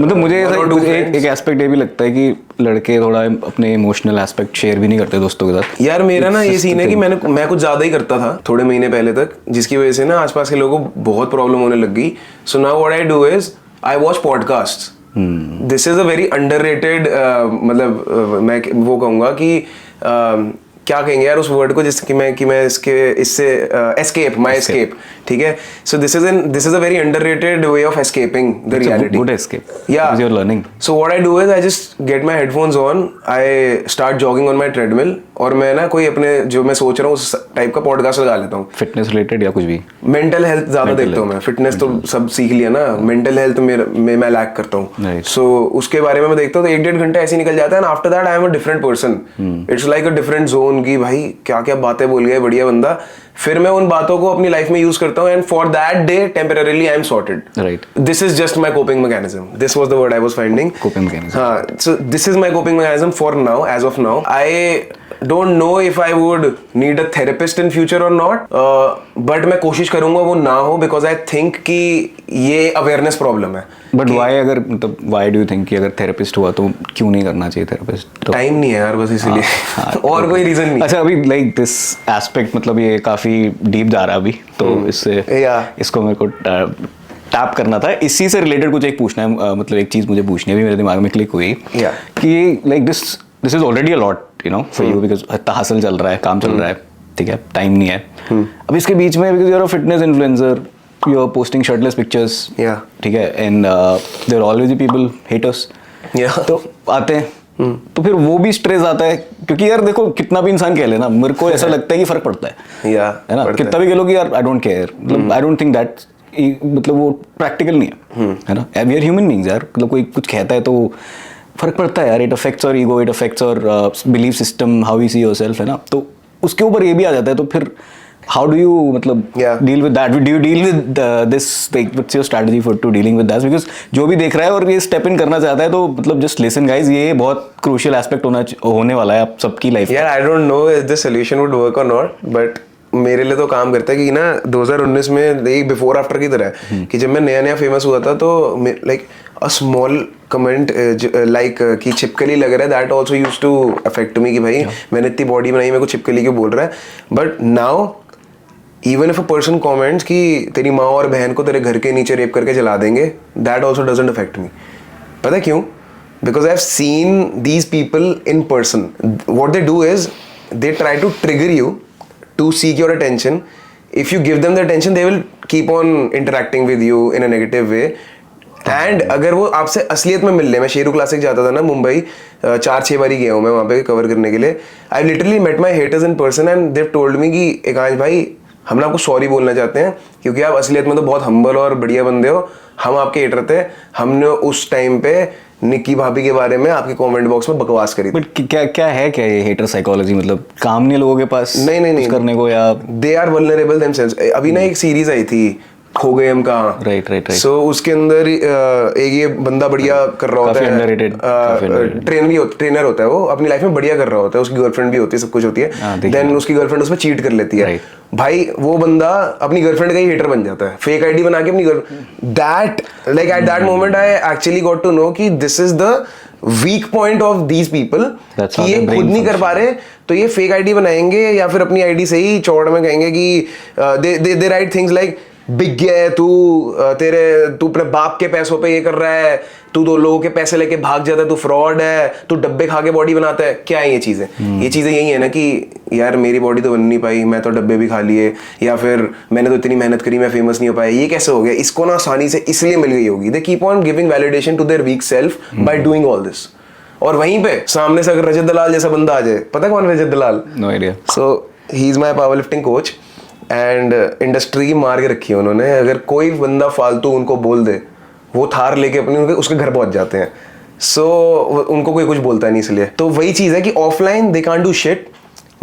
मतलब मुझे एक एस्पेक्ट ये भी लगता है कि लड़के थोड़ा अपने इमोशनल एस्पेक्ट शेयर भी नहीं करते दोस्तों के साथ। यार मेरा ना ये सीन है कि मैं कुछ ज़्यादा ही करता था थोड़े महीने पहले तक, जिसकी वजह से ना आसपास के लोगों को बहुत प्रॉब्लम होने लग गई। So now what I do is I watch podcasts. This is a very underrated, मतलब मैं वो कहूँगा कि क्या कहेंगे यार उस वर्ड को जिसकी मैं इससे एस्केप, माय एस्केप, ठीक है? So this is a very underrated way of escaping the reality. Good escape, या you are learning. So what I do is I just get my headphones on, I start jogging on my treadmill और मैं ना कोई अपने जो मैं सोच रहा हूँ उस टाइप का पॉडकास्ट लगा लेता हूँ। फिटनेस रिलेटेड या कुछ भी? मेंटल हेल्थ ज्यादा देखता हूँ मैं, फिटनेस तो सब सीख लिया ना, मेंटल हेल्थ में मैं लैक करता हूँ। सो उसके बारे में मैं देखता हूँ तो 1-1.5 घंटे ऐसे निकल जाता है, and after that I am a different person. It's like a different zone की भाई क्या क्या बातें बोल गए बढ़िया बंदा। फिर मैं उन बातों को अपनी लाइफ में यूज करता हूँ and for that day temporarily I am sorted. Right, this is just my coping mechanism. This was the word I was finding, coping mechanism. हाँ, so this is my coping mechanism for now, as of now. I don't know if I would need a therapist in future or not, but मैं कोशिश करूंगा वो ना हो because I think कि ये awareness problem है। But why, अगर मतलब why do you think कि अगर therapist हुआ तो क्यों नहीं करना चाहिए therapist? तो टाइम नहीं है यार बस इसलिए, और कोई रीजन नहीं। अच्छा, अभी like this aspect मतलब ये काफी deep जा रहा है अभी, तो इससे इसको मेरे को टैप करना था। इसी से रिलेटेड कुछ एक पूछना है, मतलब एक चीज मुझे पूछनी है, अभी मेरे दिमाग में क्लिक हुई कि like this is already a lot you know for you because इतना हसल चल रहा है, काम चल रहा है, ठीक है, टाइम नहीं है। अब इसके बीच में because you're a fitness influencer, you're posting shirtless pictures, ठीक है, and there are always people haters, तो आते हैं, तो फिर वो भी स्ट्रेस आता है क्योंकि यार देखो कितना भी इंसान कह लेना, मेरे को ऐसा लगता है कि फर्क पड़ता है, है ना? कितना भी कह लो कि यार आई डोंट केयर, मतलब आई डोंट थिंक दैट, मतलब वो प्रैक्टिकल नहीं है ना? वी आर ह्यूमन बीइंग्स यार, मतलब कोई कुछ कहता है तो फर्क पड़ता है यार। इट अफेक्ट्स और ईगो, इट अफेक्ट्स और belief system, how you see yourself, है ना? तो उसके ऊपर ये भी आ जाता है। तो फिर how do you मतलब Yeah. deal with that? Do you deal with this, like what's your strategy for to dealing with that? Because जो भी देख रहा है और ये step in करना चाहता है तो मतलब just listen guys, ये बहुत crucial aspect होने वाला है आप सबकी लाइफ। यार आई don't know if the solution would work और नॉट, बट मेरे लिए तो काम करता है कि ना 2019 में एक बिफोर आफ्टर की तरह है कि जब मैं नया नया फेमस हुआ था तो like a small comment like कि छिपकली लग रहा है, that also used to affect me कि भाई मैंने इतनी बॉडी बनाई, मेरे को छिपकली क्यों बोल रहा है। But now even if a person comments कि तेरी माँ और बहन को तेरे घर के नीचे रेप करके जला देंगे, that also doesn't affect me. पता है क्यों? Because I have seen these people in person. What they do is they try to trigger you to seek your attention. If you give them the attention, they will keep on interacting with you in a negative way. And अगर वो आपसे असलियत में मिल ले, मैं Sheru classic जाता था ना मुंबई, 4-6 बारी गया हूँ मैं वहाँ पे कवर करने के लिए। I literally met my haters in person and they've told me कि एकांश भाई हम ना आपको सॉरी बोलना चाहते हैं क्योंकि आप असलियत में तो बहुत हम्बल और बढ़िया बंदे हो, हम आपके हेटर थे, हमने उस टाइम पे निक्की भाभी के बारे में आपके कमेंट बॉक्स में बकवास करी। बट क्या है क्या ये हेटर साइकोलॉजी? मतलब काम नहीं है लोगों के पास नहीं करने को, या दे आर वल्नरेबल देमसेल्व्स। अभी ना एक सीरीज आई थी खो गए हम कहाँ, राइट। सो उसके अंदर एक ये बंदा बढ़िया कर रहा होता है, ट्रेनर होता है, वो अपनी लाइफ में बढ़िया कर रहा होता है, उसकी गर्लफ्रेंड भी होती है, सब कुछ होती है, देन उसकी गर्लफ्रेंड उसमें चीट कर लेती है। भाई वो बंदा अपनी गर्लफ्रेंड का ही हेटर बन जाता है, फेक आईडी बना के अपनी that like at that moment I actually got to know कि this is the weak point of these people कि ये खुद नहीं कर पा रहे तो ये फेक आईडी बनाएंगे या फिर अपनी आईडी से ही चौड़ में कहेंगे कि दे राइट थिंग्स लाइक बिक गया है तू, तू अपने बाप के पैसों पे ये कर रहा है, तू दो लोगों के पैसे लेके भाग जाता है, तू फ्रॉड है, तू डब्बे खा के बॉडी बनाता है। क्या है ये चीजें? ये चीजें यही है ना कि यार मेरी बॉडी तो बन नहीं पाई, मैं तो डब्बे भी खा लिए, या फिर मैंने तो इतनी मेहनत करी मैं फेमस नहीं हो पाया, ये कैसे हो गया? इसको ना आसानी से इसलिए मिल गई होगी। They keep on giving validation to their weak self by doing all this. और वहीं पे सामने से अगर रजत दलाल जैसा बंदा आ जाए, पता कौन Rajat Dalal? No idea. So he is my power lifting coach and industry की मार के रखी है उन्होंने। अगर कोई बंदा फालतू उनको बोल दे, वो थार लेके अपने उसके घर पहुंच जाते हैं। सो उनको कोई कुछ बोलता नहीं, इसलिए तो वही चीज है कि offline they can't do shit,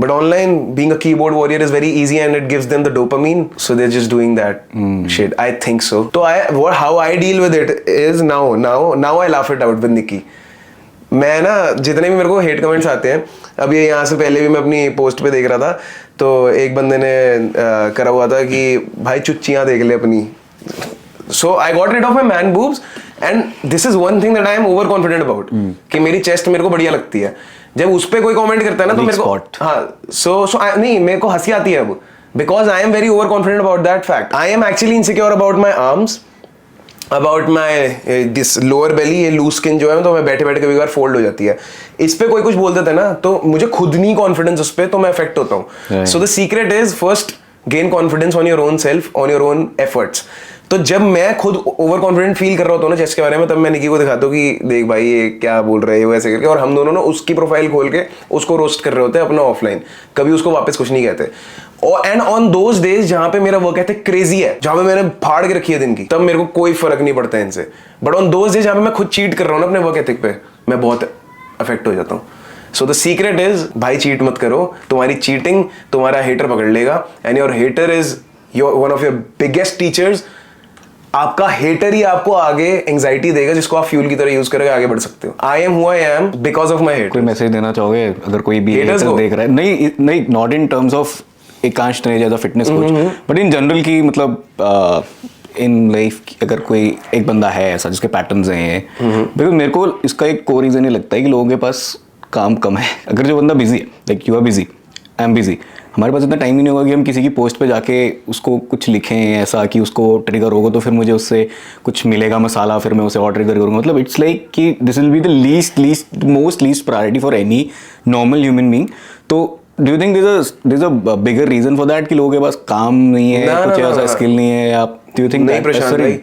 but online being a keyboard warrior is very easy and it gives them the dopamine, so they are just doing that shit. I think so. तो how I deal with it is now I laugh it out with Nikki. मैं ना जितने भी मेरे को hate comments आते हैं, अभी यहाँ से पहले भी मैं अपनी पोस्ट पे देख रहा था तो एक बंदे ने करा हुआ था कि भाई चुच्चियाँ देख ले अपनी। So I got rid of my man boobs and this is one thing that I am over confident about कि मेरी चेस्ट मेरे को बढ़िया लगती है। जब उस पर कोई कॉमेंट करता है ना तो मेरे को नहीं, मेरे को हंसी आती है अब, because I am very over confident about that fact. I am actually insecure about my arms, about my this lower बेली, ये लूज स्किन जो है तो मैं बैठे बैठे कभी बार फोल्ड हो जाती है। इस पे कोई कुछ बोल देता है ना तो मुझे खुद नहीं कॉन्फिडेंस उस पर, तो मैं अफेक्ट होता हूँ। So the secret is first gain confidence on your own self, on your own efforts. तो जब मैं खुद ओवर कॉन्फिडेंट फील कर रहा होता हूँ ना चेस्ट के बारे में, तब मैं निकी को दिखाता हूँ कि देख भाई ये क्या बोल रहे हैं वैसे करके, और हम दोनों ना उसकी प्रोफाइल खोल के उसको रोस्ट कर रहे होते हैं अपना ऑफलाइन, कभी उसको वापस कुछ नहीं कहते। एंड ऑन दोज डेज जहां पे मेरा वर्क एथिक क्रेजी है, जहां पे मैंने फाड़ के रखी है दिन की, तब मेरे को कोई फर्क नहीं पड़ता है इनसे। बट ऑन दोज डेज जहां पे मैं खुद चीट कर रहा हूँ ना अपने वर्क एथिक पे, मैं बहुत अफेक्ट हो जाता हूँ। सो द सीक्रेट इज भाई चीट मत करो, तुम्हारी चीटिंग तुम्हारा हेटर पकड़ लेगा, and your hater is your one of your biggest teachers. आपका हेटर ही आपको आगे एंजाइटी देगा जिसको आप फ्यूल की तरह यूज करके आगे बढ़ सकते हो। I am who I am because of my hater. कोई मैसेज देना चाहोगे अगर कोई भी हेटर देख रहा है? नहीं, not in terms of Ekansh Taneja the fitness coach, but in general की मतलब इन लाइफ अगर कोई एक बंदा है ऐसा जिसके पैटर्न्स हैं, बिकॉज मेरे को इसका एक कोर रीजन ये लगता है कि लोगों के पास काम कम है। अगर जो बंदा बिजी है, like you are busy, I am busy, हमारे पास इतना टाइम ही नहीं होगा कि हम किसी की पोस्ट पे जाके उसको कुछ लिखें ऐसा कि उसको ट्रिगर होगा तो फिर मुझे उससे कुछ मिलेगा मसाला, फिर मैं उसे और ट्रिगर करूँगा। मतलब इट्स लाइक कि this will be the least priority for any normal human being. तो do you think this is a bigger reason for that कि लोगों के पास काम नहीं है, कुछ ऐसा स्किल नहीं है, या डू यू थिंक? नहीं प्रशांत भाई,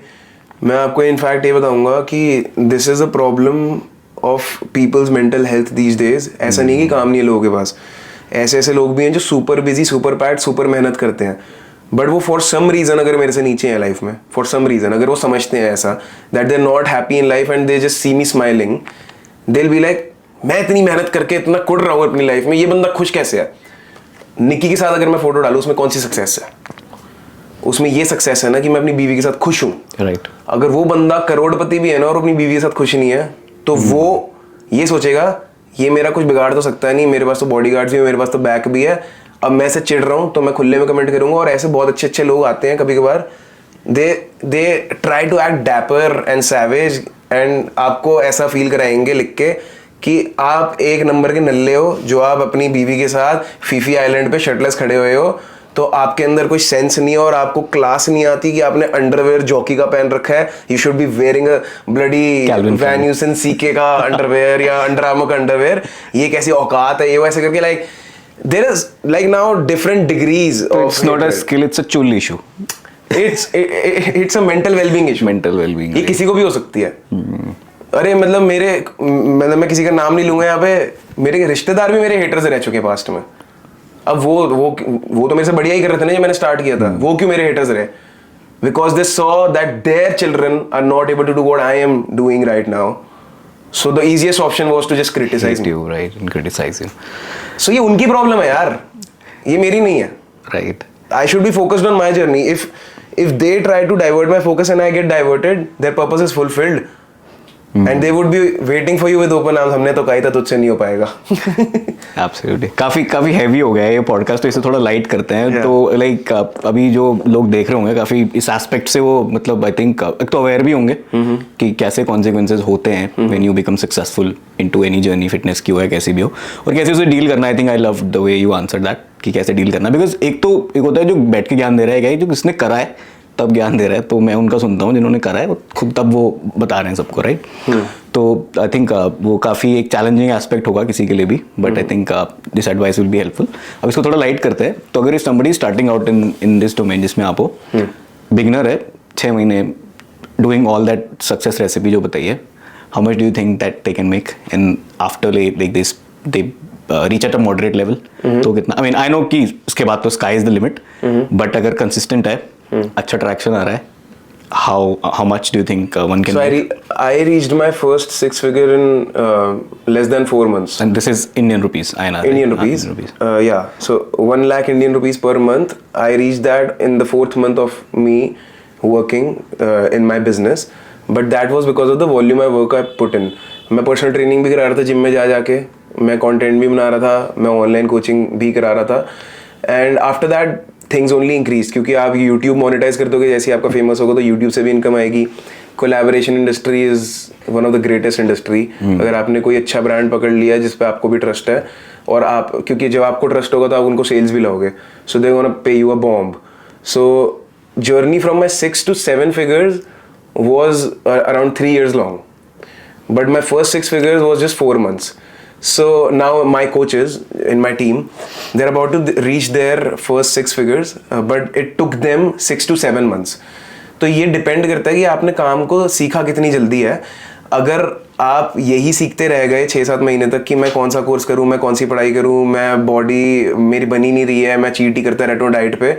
मैं आपको इनफैक्ट ये बताऊंगा कि this is a problem of people's mental health these days. ऐसा नहीं कि काम नहीं है लोगों के पास, ऐसे ऐसे लोग भी हैं जो super busy, super pad, super मेहनत करते हैं, बट वो फॉर सम रीजन अगर मेरे से नीचे हैं लाइफ में, फॉर सम रीजन अगर वो समझते हैं ऐसा that they are not happy in life and they just see me smiling, they will be like मैं इतनी मेहनत करके इतना कुड़ रहा हूँ अपनी लाइफ में, ये बंदा खुश कैसे है? निकी के साथ अगर मैं फोटो डालूं उसमें कौन सी सक्सेस है? उसमें ये सक्सेस है ना कि मैं अपनी बीवी के साथ खुश हूं। राइट। अगर वो बंदा करोड़पति भी है ना और अपनी बीवी के साथ खुश नहीं है तो वो ये सोचेगा ये मेरा कुछ बिगाड़ तो सकता है नहीं, मेरे पास तो बॉडीगार्ड्स भी है, मेरे पास तो बैक भी है, अब मैं ऐसे चिढ़ रहा हूँ तो मैं खुले में कमेंट करूंगा। और ऐसे बहुत अच्छे अच्छे लोग आते हैं कभी कभार, they try to act dapper and savage एंड आपको ऐसा फील कराएंगे लिख के कि आप एक नंबर के नल्ले हो जो आप अपनी बीवी के साथ फीफी आइलैंड पे शर्टलेस खड़े हुए हो, तो आपके अंदर कोई सेंस नहीं है और आपको क्लास नहीं आती कि आपने अंडरवेयर जॉकी का पहन रखा है। You should be wearing a bloody Van Heusen CK का अंडरवेयर या अंडर आर्मर का अंडरवेयर। ये कैसी औकात है, ये वैसे करके like there is like now different degrees of, it's not a skill, it's a चुल issue. It's a mental wellbeing issue. Mental wellbeing ये किसी को भी हो सकती है। अरे मतलब मैं किसी का नाम नहीं लूंगा यहाँ पे, मेरे रिश्तेदार भी मेरे हेटर्स रह चुके हैं पास्ट में। अब वो तो मेरे से बढ़िया ही कर रहे थे ना जब मैंने स्टार्ट किया था, वो क्यों मेरे हेटर्स रहे? Because they saw that their children are not able to do what I am doing right now, so the easiest option was to just criticise you, right, and criticise you. सो ये उनकी problem है यार, ये मेरी नहीं है। Right. I should be focused on my journey. If they try to divert my focus and I get diverted, their purpose is fulfilled. And they would be waiting for you with open arms. हमने तो कहा था तुझसे नहीं हो पाएगा। Absolutely. काफी heavy हो गया है ये पॉडकास्ट, तो इसे थोड़ा लाइट करते हैं। तो लाइक अभी जो लोग देख रहे होंगे काफी इस एस्पेक्ट से वो मतलब आई थिंक एक तो अवेयर भी होंगे कि कैसे कॉन्सिक्वेंसेज होते हैं when you become successful into any journey, fitness की हो या कैसी भी हो, और कैसे उसे डील करना। I think I love the way you answer that कि कैसे डील करना। बिकॉज एक होता है जो बैठ के ज्ञान दे रहा है, जो किसने करा है तब ज्ञान दे रहा है, तो मैं उनका सुनता हूँ जिन्होंने करा है खुद, तब वो बता रहे हैं सबको, राइट। तो आई थिंक वो काफ़ी एक चैलेंजिंग एस्पेक्ट होगा किसी के लिए भी, but I think this advice will be helpful. अब इसको थोड़ा लाइट करते हैं। तो अगर somebody starting out in this domain जिसमें आप हो, बिगनर है, 6 महीने doing all that success recipe जो बताइए, how much do you think that they can make in after like this they reach at a moderate level? तो कितना, I mean I know कि इसके बाद तो sky is the limit, but अगर consistent है, अच्छा ट्रैक्शन आ रहा है, how much do you think one can make? I reached my first 6 figure in less than 4 months. And this is Indian rupees, INR. Indian rupees. Yeah, so 1 lakh Indian rupees per month. I reached that in the 4th month of me working in my business, but that was because of the volume of work I put in. मैं personal training भी करा रहा था gym में जाके, मैं content भी बना रहा था, मैं ऑनलाइन कोचिंग भी करा रहा था, and after that things only increase, क्योंकि आप यूट्यूब मोनेटाइज कर दोगे, जैसे आपका फेमस होगा तो यूट्यूब से भी इनकम आएगी। Collaboration industry is one of the greatest industry. अगर आपने कोई अच्छा ब्रांड पकड़ लिया जिस पे आपको भी ट्रस्ट है, और आप, क्योंकि जब आपको ट्रस्ट होगा तो आप उनको सेल्स भी लाओगे, so they gonna pay you a bomb. So journey from my 6 to 7 figures was around 3 years long, but my first 6 figures was just 4 months. So now my coaches in my team, they're about to reach their first 6 figures, but it took them 6 to 7 months. तो ये depend करता है कि आपने काम को सीखा कितनी जल्दी है। अगर आप यही सीखते रह गए 6-7 महीने तक कि मैं कौन सा कोर्स करूँ, मैं कौन सी पढ़ाई करूँ, मैं बॉडी मेरी बनी नहीं रही है, मैं चीट ही करता रहता हूँ डाइट पे,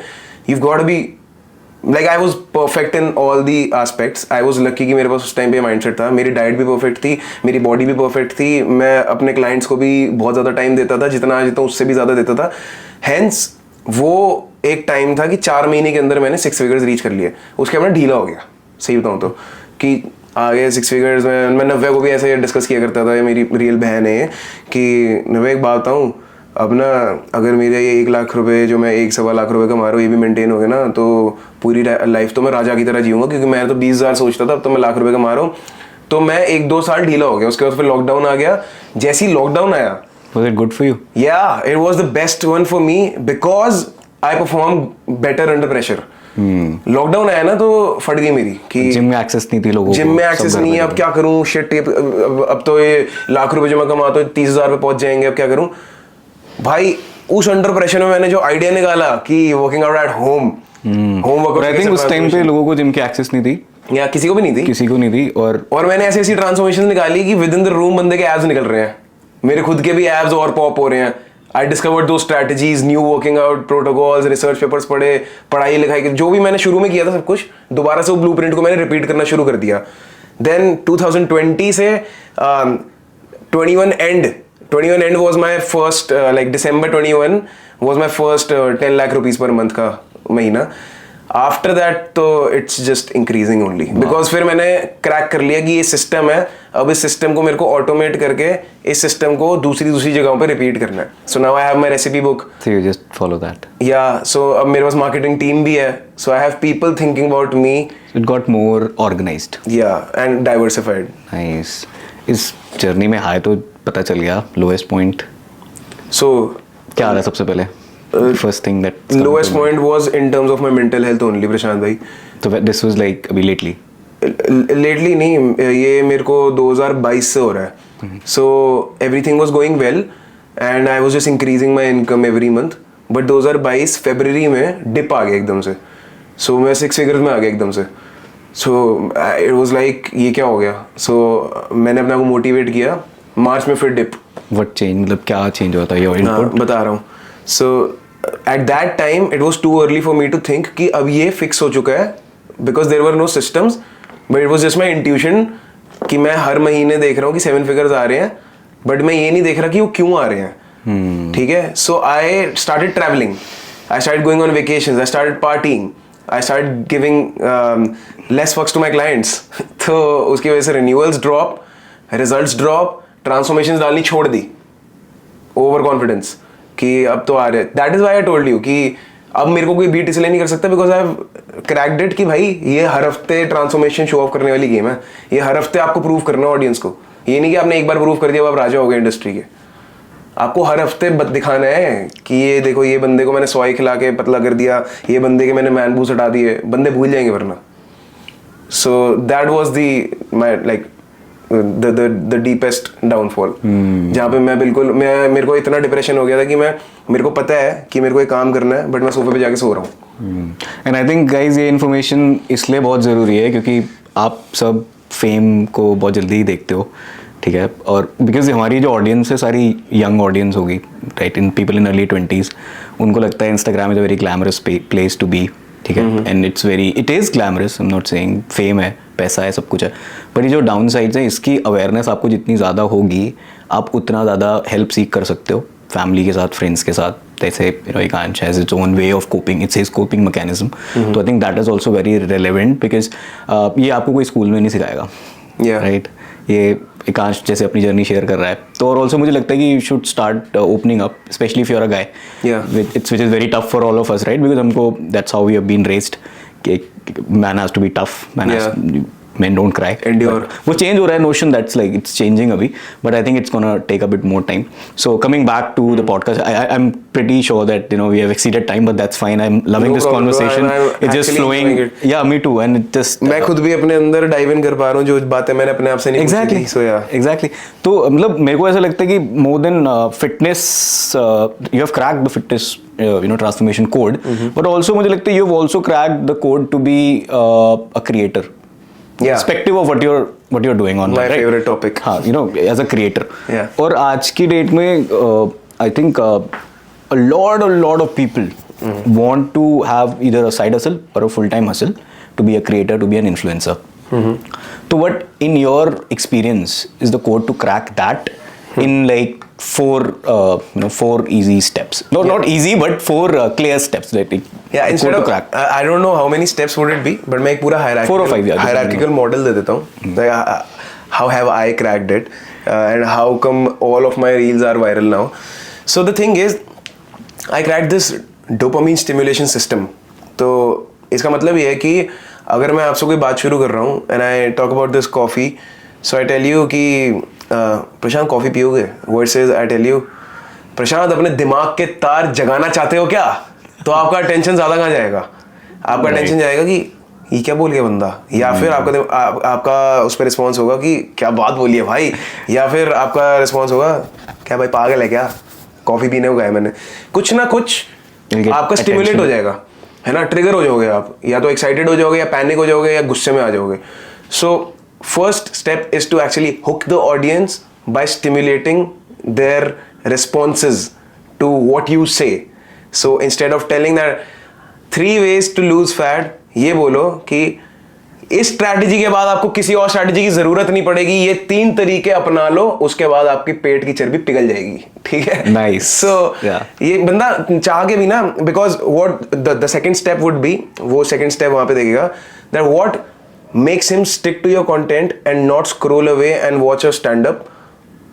you've got to be like I was perfect in all the aspects. I was lucky कि मेरे पास उस टाइम पे माइंडसेट था, मेरी डाइट भी परफेक्ट थी, मेरी बॉडी भी परफेक्ट थी, मैं अपने क्लाइंट्स को भी बहुत ज़्यादा टाइम देता था, जितना उससे भी ज़्यादा देता था। Hence वो एक टाइम था कि 4 महीने के अंदर मैंने 6 फिगर्स रीच कर लिए। उसके बाद ढीला हो गया, सही बताऊँ तो, कि आगे 6 फिगर्स में मैं नव्या को भी ऐसे डिस्कस किया करता था, मेरी रियल बहन है, कि नव्या एक बात बताऊँ, अब ना अगर मेरे ये 1 लाख रुपए जो मैं 1-1.25 लाख रुपए कमा रहा हूँ ये भी मेंटेन हो गया ना, तो पूरी लाइफ तो मैं राजा की तरह जीऊंगा, क्योंकि मैं तो 20,000 सोचता था, अब तो मैं लाख रुपए कमा रहा हूँ। तो मैं 1-2 साल ढीला हो गया। उसके बाद फिर लॉकडाउन आ गया। जैसे ही लॉकडाउन आया, Was it good for you? Yeah, it was the best one for me because I perform better under pressure. Lockdown आया ना तो फट गई मेरी कि जिम में एक्सेस नहीं थी लोगों को, जिम में एक्सेस नहीं है, अब क्या करूं, शिट, अब तो ये लाख रुपए जो मैं कमाता हूँ 30,000 पे पहुंच जाएंगे, अब क्या करूं भाई। उस अंडर प्रेशर में मैंने जो आइडिया निकाला कि working out at home, homework, I think उस टाइम पे लोगों को जिम की एक्सेस नहीं थी, या किसी को भी नहीं थी, किसी को नहीं थी। और मैंने ऐसी ट्रांसफॉर्मेशन निकाली कि विद इन द रूम बंदे के एब्स निकल रहे हैं, मेरे खुद के भी एब्स और पॉप हो रहे हैं। आई डिस्कवर्ड दो strategies, new working out protocols, research papers पढ़े, पढ़ाई लिखाई की, जो भी मैंने शुरू में किया था सब कुछ दोबारा से वो ब्लूप्रिंट को मैंने रिपीट करना शुरू कर दिया। देन 2020 से 21 and was my first like December 21 was my first 10 lakh rupees per month का महीना. आफ्टर दैट तो it's just increasing only because फिर मैंने क्रैक कर लिया कि ये सिस्टम है. अब इस सिस्टम को मेरे को ऑटोमेट करके इस सिस्टम को दूसरी जगहों पे रिपीट करना है. So now I have my recipe book. So you just follow that. या सो अब मेरे पास मार्केटिंग टीम भी है. So I have people thinking about me. It got more organized. Yeah and diversified. Nice. इस जर्नी में high तो पता चल गया. Lowest point सो क्या आ रहा है सबसे पहले? First thing that lowest point was in terms of my mental health only Prashant भाई. So this was like अभी lately. लेटली नहीं, ये मेरे को 2022 से हो रहा है. So everything was going well and I was just increasing my income every month. But 2022 फरवरी में डिप आ गया एकदम से. सो मैं 6 फिगर्स में आ गया एकदम से. सो इट वाज लाइक ये क्या हो गया. सो मैंने अपने आप को मोटिवेट किया. मार्च में फिर डिप. What change? मतलब क्या चेंज हुआ था? Your input? बता रहा हूँ. So at that time it was too early for me to think कि अब ये फिक्स हो चुका है because there were no systems. But it was just my intuition कि मैं हर महीने देख रहा हूँ कि 7 फिगर्स आ रहे हैं बट मैं ये नहीं देख रहा कि वो क्यों आ रहे हैं. ठीक है. So I started travelling. I started going on vacations. I started partying. I started giving less works to my clients. तो उसकी वजह से renewals drop, results drop, transformations डालनी छोड़ दी. ओवर कॉन्फिडेंस कि अब तो आ रहे. That is why I told you कि अब मेरे को कोई बीट इसलिए नहीं कर सकता because I have cracked it कि भाई ये हर हफ्ते ट्रांसफॉर्मेशन शो ऑफ करने वाली गेम है. ये हर हफ्ते आपको प्रूव करना है ऑडियंस को. ये नहीं कि आपने एक बार प्रूव कर दिया अब आप राजा हो गए इंडस्ट्री के. आपको हर हफ्ते दिखाना है कि ये देखो ये बंदे को मैंने सोई खिला के पतला कर दिया, ये बंदे के मैंने मैन बूस्ट हटा दिए. बंदे भूल जाएंगे वरना. So that was the my like the deepest downfall. जहाँ पे मैं बिल्कुल मेरे को इतना डिप्रेशन हो गया था कि मेरे को पता है कि मेरे को एक काम करना है बट मैं सोफे पे जाके सो रहा हूँ. एंड आई थिंक गाइज ये इन्फॉर्मेशन इसलिए बहुत ज़रूरी है क्योंकि आप सब फेम को बहुत जल्दी ही देखते हो. ठीक है. और बिकॉज हमारी जो ऑडियंस है सारी यंग ऑडियंस होगी right. In people in early 20s उनको लगता है Instagram is a very glamorous place to be. ठीक है. And it is glamorous. I am not saying fame है, पैसा है, सब कुछ है. पर ये जो डाउन साइड्स है इसकी अवेयरनेस आपको जितनी ज़्यादा होगी आप उतना ज़्यादा हेल्प सीख कर सकते हो फैमिली के साथ, फ्रेंड्स के साथ. जैसे Ekansh has its own way of coping. It's his coping mechanism. तो I think that is also very relevant because ये आपको कोई स्कूल में नहीं सिखाएगा. राइट. ये एकांश जैसे अपनी जर्नी शेयर कर रहा है तो और ऑल्सो मुझे लगता है कि you should start opening up specially if you are a guy. Which is very tough for all of us right because हमको that's how we have been raised कि man has to be tough. Men don't cry. Endure. वो change हो रहा है notion. That's like it's changing अभी, but I think it's gonna take a bit more time. So coming back to the podcast, I'm pretty sure that we have exceeded time, but that's fine. I'm loving this conversation. It's just flowing. Yeah, me too. And it just मैं खुद भी अपने अंदर dive in कर पा रहा हूँ जो बातें मैंने अपने आप से नहीं exactly. So yeah. Exactly. तो मतलब मेरे को ऐसा लगता है कि more than fitness, you have cracked the fitness transformation code, but also मुझे लगता है you've also cracked the code to be a creator. Yeah. Perspective of what you're doing on my right? favorite topic. हाँ, as a creator. Yeah. और आज की date में I think a lot of people want to have either a side hustle or a full-time hustle to be a creator, to be an influencer. So what in your experience is the code to crack that in like four easy steps? Not easy, but 4 clear steps that Yeah, instead of crack. I don't know how many steps would it be, but मैं एक पूरा hierarchical model दे देता हूँ. How have I cracked it, and how come all of my reels are viral now? So the thing is, I cracked this dopamine stimulation system. तो इसका मतलब ये है कि अगर मैं आपसे कोई बात शुरू कर रहा हूँ and I talk about this coffee, so I tell you कि प्रशांत कॉफी पियोगे, versus I tell you प्रशांत अपने दिमाग के तार जगाना चाहते हो क्या, तो आपका टेंशन ज़्यादा कहाँ जाएगा. आपका टेंशन जाएगा कि ये क्या बोल गया बंदा, या फिर आपका उस पर रिस्पॉन्स होगा कि क्या बात बोली है भाई, या फिर आपका रिस्पॉन्स होगा क्या भाई पागल है क्या, कॉफ़ी पीने को गया मैंने. कुछ ना कुछ आपका स्टिमुलेट हो जाएगा, है ना, ट्रिगर हो जाओगे आप, या तो एक्साइटेड हो जाओगे या पैनिक हो जाओगे या गुस्से में आ जाओगे. So first step is to actually hook the audience by stimulating their responses to what you say. So instead of telling that 3 ways to lose fat, ये बोलो कि इस स्ट्रैटेजी के बाद आपको किसी और स्ट्रैटेजी की जरूरत नहीं पड़ेगी, ये 3 तरीके अपना लो, उसके बाद आपकी पेट की चर्बी पिघल जाएगी, ठीक है? Nice. So, ये बंदा चाह के भी ना, because what the second step would be, वो सेकंड स्टेप वहां पे देखेगा that what makes him stick to your content and not scroll away and watch a stand up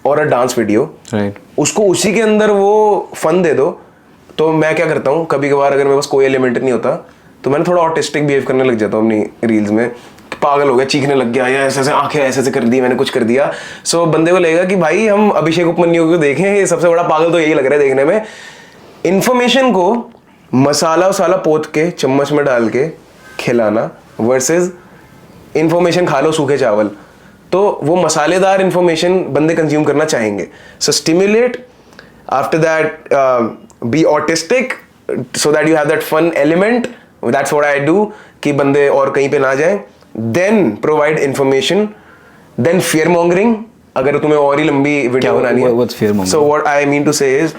और अ डांस वीडियो, राइट। उसको उसी के अंदर वो फन दे दो। तो मैं क्या करता हूँ, कभी कभार अगर मेरे पास कोई एलिमेंट नहीं होता तो मैंने थोड़ा ऑटिस्टिक बिहेव करने लग जाता हूँ अपनी रील्स में, पागल हो गया, चीखने लग गया, या ऐसे ऐसे आंखें ऐसे ऐसे कर दी, मैंने कुछ कर दिया। सो बंदे को लगेगा कि भाई हम अभिषेक उपमन्यु को देखें, ये सबसे बड़ा पागल तो यही लग रहा है देखने में। इन्फॉर्मेशन को मसाला वसाला पोत के चम्मच में डाल के खिलाना वर्सेस इन्फॉर्मेशन खा लो सूखे चावल, तो वो मसालेदार इन्फॉर्मेशन बंदे कंज्यूम करना चाहेंगे। So stimulate, after that be autistic so that you have that fun element, that's what I do, कि बंदे और कहीं पे ना जाएं। then provide information, then fear mongering, अगर तुम्हें और ही लंबी वीडियो बनानी है। what's fear mongering? so what I mean to say is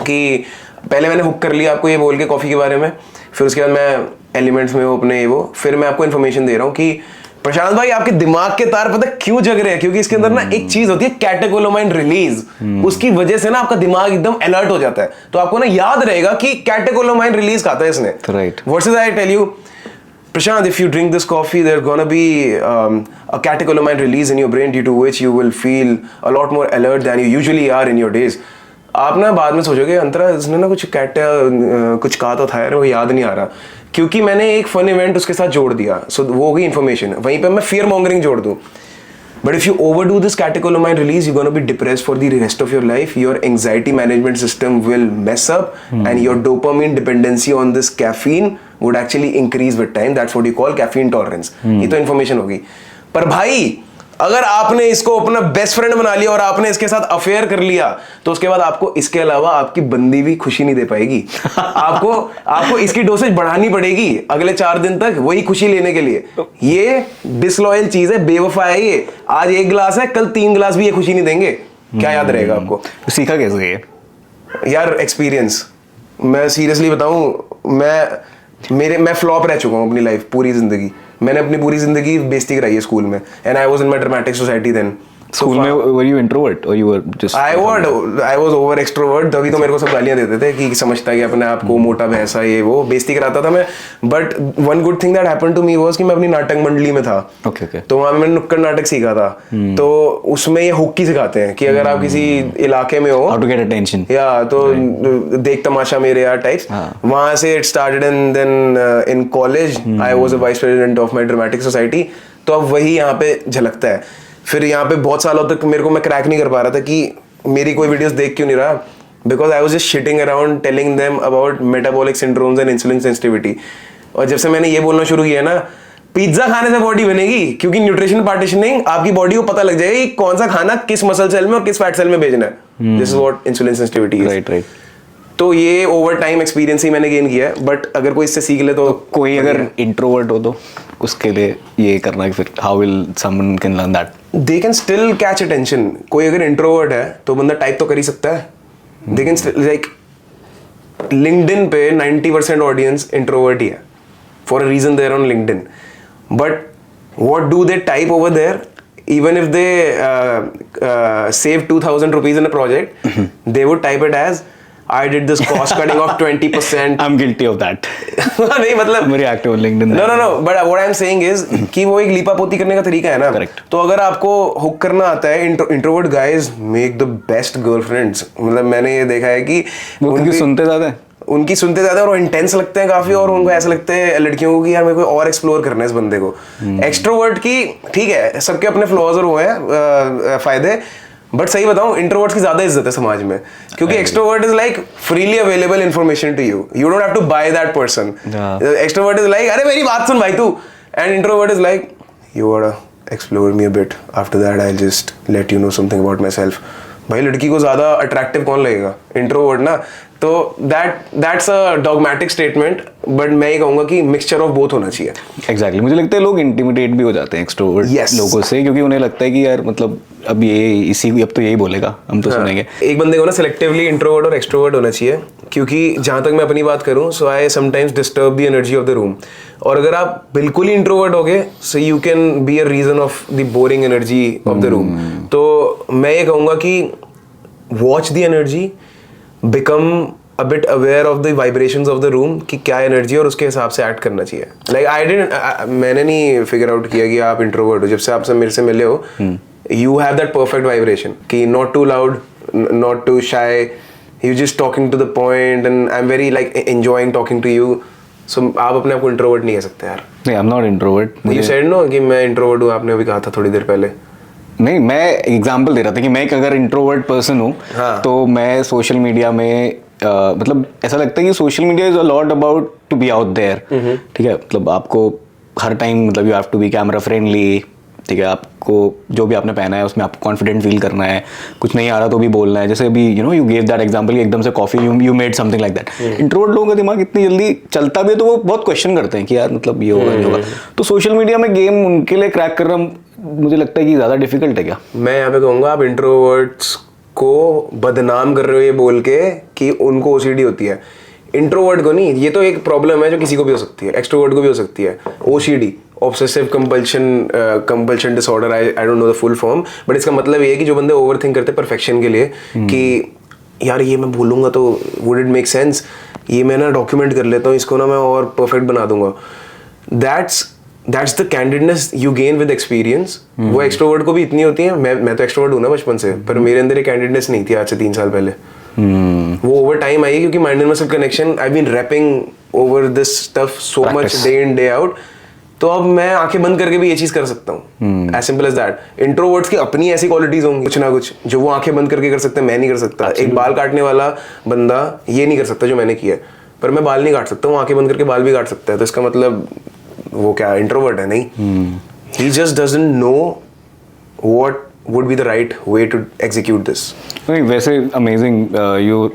कि पहले मैंने हुक कर लिया आपको ये बोल के कॉफी के बारे में, फिर उसके बाद मैं एलिमेंट्स में वो अपने वो, फिर मैं आपको इन्फॉर्मेशन दे रहा हूँ कि प्रशांत भाई आपके दिमाग के तार पता क्यों जग रहे हैं, क्योंकि इसके अंदर ना एक चीज होती है कैटेकोलोमाइन रिलीज, उसकी वजह से ना आपका दिमाग एकदम अलर्ट हो जाता है। तो आपको ना याद रहेगा कि कैटेकोलोमाइन रिलीज खाता है इसने, right. Versus I tell you Prashant, if you drink this coffee, there's gonna be a catecholamine release in your brain, due to which you will feel a lot more alert than you usually are in your days. आप ना बाद में सोचोगे अंतरा इसने ना कुछ कुछ कहा तो था यार, वो याद नहीं आ रहा, क्योंकि मैंने एक फन इवेंट उसके साथ जोड़ दिया। सो वो हो गई इन्फॉर्मेशन, वहीं पे मैं फियर मॉन्गरिंग जोड़ दूँ। But if you overdo this catecholamine release, you're going to be depressed for the rest of your life. Your anxiety management system will mess up, and your dopamine dependency on this caffeine would actually increase with time. That's what you call caffeine tolerance. ये तो information होगी। पर भाई अगर आपने इसको अपना best friend बना लिया और आपने इसके साथ अफेयर कर लिया, तो उसके बाद आपको इसके अलावा आपकी बंदी भी खुशी नहीं दे पाएगी। आपको इसकी डोसेज बढ़ानी पड़ेगी अगले 4 दिन तक वही खुशी लेने के लिए। ये डिसलॉयल चीज है, बेवफा है ये। आज 1 गिलास है, कल 3 गिलास भी ये खुशी नहीं देंगे। क्या याद रहेगा आपको? सीखा कैसे ये? यार एक्सपीरियंस। मैं सीरियसली बताऊं, मैं फ्लॉप रह चुका हूं अपनी लाइफ पूरी जिंदगी। मैंने अपनी पूरी जिंदगी बेइज्जती कराई है स्कूल में, and I was in my dramatic society then. School में वर यू इंट्रोवर्ट और you were just? I was over extrovert, तभी तो मेरे को सब गालियां देते थे कि समझता है कि अपने आप को मोटा भैंसा ये वो, बेइज्जती कराता था मैं। But one good thing that happened to me was कि मैं अपनी नाटक मंडली में था। ओके। तो वहां मैंने नुक्कड़ नाटक सीखा था। तो उसमें ये हुक्की सिखाते हैं कि अगर आप किसी इलाके में हो, हाउ टू गेट अटेंशन, या तो देख तमाशा मेरे यार टाइप्स। वहां से it started, and then in college I was a vice president of my dramatic society. तो अब वही यहाँ पे झलकता है। फिर यहाँ पे बहुत सालों तक मेरे को, मैं क्रैक नहीं कर पा रहा था कि मेरी कोई वीडियोस देख क्यों नहीं रहा, because I was just sitting around telling them about metabolic syndromes and insulin sensitivity. और जब से मैंने ये बोलना शुरू किया ना, पिज्जा खाने से बॉडी बनेगी, क्योंकि न्यूट्रिशन पार्टीशनिंग आपकी बॉडी को पता लग जाएगा कि कौन सा खाना किस मसल सेल में और किस फैट सेल में भेजना है। This is what insulin sensitivity is. Right. तो ये ओवर टाइम एक्सपीरियंस ही मैंने गेन किया है। बट अगर कोई इससे सीख ले तो कोई अगर इंट्रोवर्ट हो तो उसके लिए ये करना है, फिर how will someone can learn that? They can still catch attention. कोई अगर इंट्रोवर्ट है तो बंदा टाइप तो कर ही सकता है। दे कैन लाइक लिंक्डइन पे 90% ऑडियंस इंट्रोवर्ट ही है, for a reason there on LinkedIn. But what do they type over there? Even if they save 2,000 rupees in a project, they would type it as I did this cost cutting of 20%. I'm guilty of that. नहीं मतलब मेरी active LinkedIn. No. But what I'm saying is कि वो एक लीपापोती करने का तरीका है ना। Correct. तो अगर आपको हुक करना आता है, introvert guys make the best girlfriends. मतलब मैंने ये देखा है कि उनकी सुनते ज्यादा है, उनकी सुनते ज्यादा और इंटेंस लगते हैं काफी, और उनको ऐसा लगता है लड़कियों को कि यार मेरे को और एक्सप्लोर करना है इस बंदे को। एक्सट्रोवर्ट की ठीक है, सबके अपने फ्लॉज और वो हैं फायदे, बट सही बताऊं इंट्रोवर्ट्स की ज्यादा इज्जत है समाज में, क्योंकि extrovert is like freely available information to you, you don't have to buy that person. Extrovert is like अरे मेरी बात सुन भाई तू, and introvert is like you want to explore me a bit, after that I just let you know something about myself. भाई लड़की को ज्यादा अट्रैक्टिव कौन लगेगा? इंट्रोवर्ट ना। तो that's a dogmatic statement, but मैं ये कहूंगा कि मिक्सचर ऑफ बोथ होना चाहिए। एग्जैक्टली मुझे लगता है लोग इंटिमिडेट भी हो जाते हैं एक्सट्रोवर्ट Yes. लोगों से, क्योंकि उन्हें लगता है कि यार मतलब अब तो यही बोलेगा, हम तो सुनेंगे। एक बंदे को ना सिलेक्टिवली इंट्रोवर्ट और एक्सट्रोवर्ट होना चाहिए, क्योंकि जहां तक मैं अपनी बात करूं, so I sometimes disturb the energy of the room. और अगर आप बिल्कुल ही इंट्रोवर्ट हो गए, so you can be a reason of the boring energy of the room. तो मैं ये कहूंगा कि watch the energy, become a bit aware of the vibrations of the room कि क्या एनर्जी और उसके हिसाब से एक्ट करना चाहिए। Like मैंने नहीं फिगर आउट किया कि आप इंट्रोवर्ट हो, जब से आप मेरे से मिले हो, you have that perfect vibration कि not too loud, not too shy, you just talking to the point and I'm very like enjoying talking to you, so आप अपने आप को इंट्रोवर्ट नहीं कह सकते यार। नहीं, I'm not introvert। You said no कि मैं इंट्रोवर्ट हूँ, आपने अभी कहा था थोड़ी देर पहले। नहीं, मैं एग्जांपल दे रहा था कि मैं एक अगर इंट्रोवर्ट पर्सन हूँ, हाँ। तो मैं सोशल मीडिया में मतलब ऐसा लगता है कि social media is a lot about to be out there. ठीक है, मतलब आपको हर टाइम मतलब you have to be camera friendly. ठीक है, आपको जो भी आपने पहना है उसमें आपको कॉन्फिडेंट फील करना है, कुछ नहीं आ रहा तो भी बोलना है। जैसे अभी यू गिव दैट एग्जांपल, एकदम से coffee you made something like that. Introvert लोगों का दिमाग इतनी जल्दी चलता भी है तो वो बहुत क्वेश्चन करते हैं कि यार मतलब ये होगा नहीं होगा। तो सोशल मीडिया में गेम उनके लिए क्रैक करना मुझे लगता है कि ज़्यादा डिफिकल्ट है क्या? मैं यहाँ पे कहूँगा आप इंट्रोवर्ट्स को बदनाम कर रहे हो ये बोल के कि उनको ओसीडी होती है। इंट्रोवर्ट को नहीं, ये तो एक प्रॉब्लम है जो किसी को भी हो सकती है, एक्सट्रोवर्ट को भी हो सकती है। OCD, obsessive compulsion disorder, I don't know the full form, but इसका मतलब ये है कि जो बंदे ओवरथिंक करते हैं परफेक्शन के लिए कि यार ये मैं बोलूँगा तो वुड इट मेक सेंस, ये मैं ना डॉक्यूमेंट कर लेता हूँ, इसको ना मैं और परफेक्ट बना दूंगा। That's the कैंडिडनेस you gain with experience. वो एक्सट्रोवर्ट को भी इतनी होती है। मैं तो एक्सट्रोवर्ट हूँ ना बचपन से, पर मेरे अंदर एक कैंडिडनेस नहीं थी आज से 3 साल पहले। वो ओवर टाइम आई है, क्योंकि mind and muscle connection, I been rapping over this stuff so much day in day out. तो अब मैं आंखें बंद करके भी ये चीज कर सकता हूँ, as simple as that. Introverts की अपनी ऐसी क्वालिटीज होंगी कुछ ना कुछ जो वो आंखें बंद करके कर सकते हैं, मैं नहीं कर सकता। एक बाल काटने वाला बंदा ये नहीं कर सकता जो मैंने किया, पर मैं बाल नहीं काट सकता, वो आंखें बंद करके बाल भी काट सकता है। तो इसका मतलब वो क्या इंट्रोवर्ट है? नहीं, he just doesn't know what would be the right way to execute this. नहीं, वैसे अमेजिंग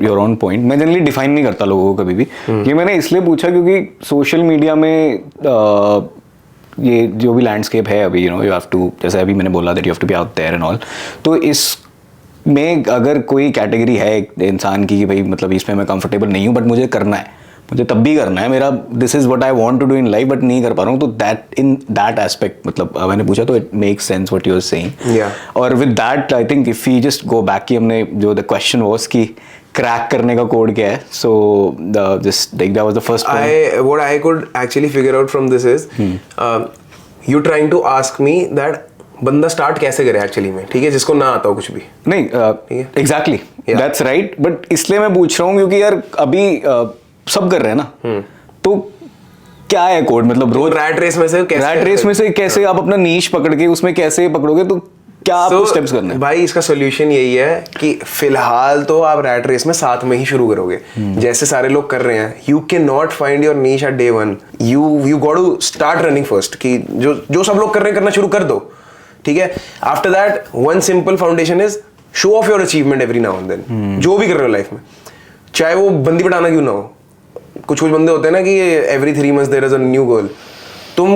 योर ऑन पॉइंट। मैं जनरली डिफाइन नहीं करता लोगों को कभी भी। ये मैंने इसलिए पूछा क्योंकि सोशल मीडिया में ये जो भी लैंडस्केप है अभी, यू हैव टू, जैसे अभी मैंने बोला that you have to be out there and all, तो इस में अगर कोई कैटेगरी है इंसान की कि भाई मतलब इसमें मैं कंफर्टेबल नहीं हूँ बट मुझे करना है, मुझे तब भी करना है, मेरा this is what I want to do in life, but नहीं कर पा रहा हूँ, तो दैट इन दैट एस्पेक्ट मतलब मैंने पूछा तो it makes sense what you are saying. और with that I think if you just go back कि हमने जो द क्वेश्चन वाज कि क्रैक करने का कोड क्या है, so just like that was the first point. What I could actually figure out from this is you trying to ask me that बंदा start कैसे करे एक्चुअली में, ठीक है, जिसको ना आता हो कुछ भी। नहीं, एग्जैक्टली दैट्स राइट, बट इसलिए मैं पूछ रहा हूँ क्योंकि यार अभी सब कर रहे हैं ना, तो क्या है कोड, मतलब रोज रैट रेस में से कैसे आप अपना नीश पकड़ के उसमें कैसे पकड़ोगे, तो क्या आपको स्टेप्स करने हैं? भाई इसका सॉल्यूशन यही है कि फिलहाल तो आप रैट रेस में साथ में ही शुरू करोगे, जैसे सारे लोग कर रहे हैं। You can not find your niche at day 1, you got to start running first, कि जो सब लोग कर रहे हैं करना शुरू कर दो, ठीक है। After that one simple foundation is show off your achievement every now and then, जो भी कर रहे हो लाइफ में, चाहे वो बंदी पटाना क्यों ना हो। कुछ बंदे होते हैं ना कि every 3 months there is a new goal. तुम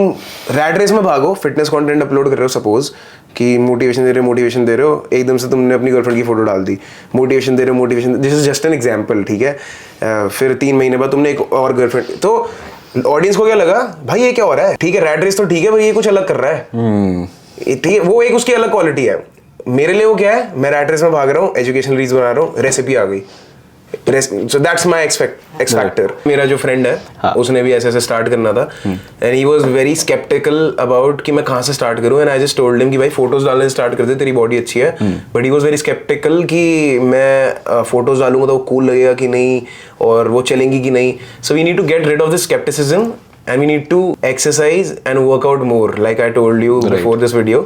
रैट रेस में भागो, फिटनेस कंटेंट अपलोड कर रहे हो, सपोज कि मोटिवेशन दे रहे हो, एकदम से तुमने अपनी गर्लफ्रेंड की फोटो डाल दी, मोटिवेशन दे रहे हो, this is just an example, ठीक है। फिर 3 महीने बाद तुमने एक और गर्लफ्रेंड, तो ऑडियंस को क्या लगा, भाई ये क्या हो रहा है, ठीक है रैट रेस तो ठीक है, भाई ये कुछ अलग कर रहा है, ठीक है, वो एक उसकी अलग क्वालिटी है। मेरे लिए वो क्या है, मैं रैट रेस में भाग रहा हूँ, एजुकेशनल रील्स बना रहा हूँ, रेसिपी आ गई, so that's my X factor. मेरा जो फ्रेंड है उसने भी ऐसे स्टार्ट करना था, and he was very skeptical about कि मैं कहाँ से स्टार्ट करूँ, and I just told him कि भाई फोटोज डालने से स्टार्ट कर दे, तेरी बॉडी अच्छी है, but he was very skeptical कि मैं फोटोज डालूंगा तो वो कूल लगेगा कि नहीं और वो चलेंगी कि नहीं। So we need to get rid of this skepticism and we need to exercise and work out more, like I told you before this video,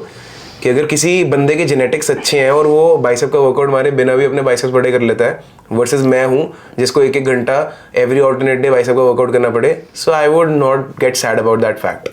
कि अगर किसी बंदे के जेनेटिक्स अच्छे हैं और वो बाइसेप का वर्कआउट मारे बिना भी अपने बाइसेप्स बड़े कर लेता है, वर्सेस मैं हूँ जिसको 1-1 घंटा एवरी ऑल्टरनेट डे बाइसेप का वर्कआउट करना पड़े, so I would not get sad about that fact.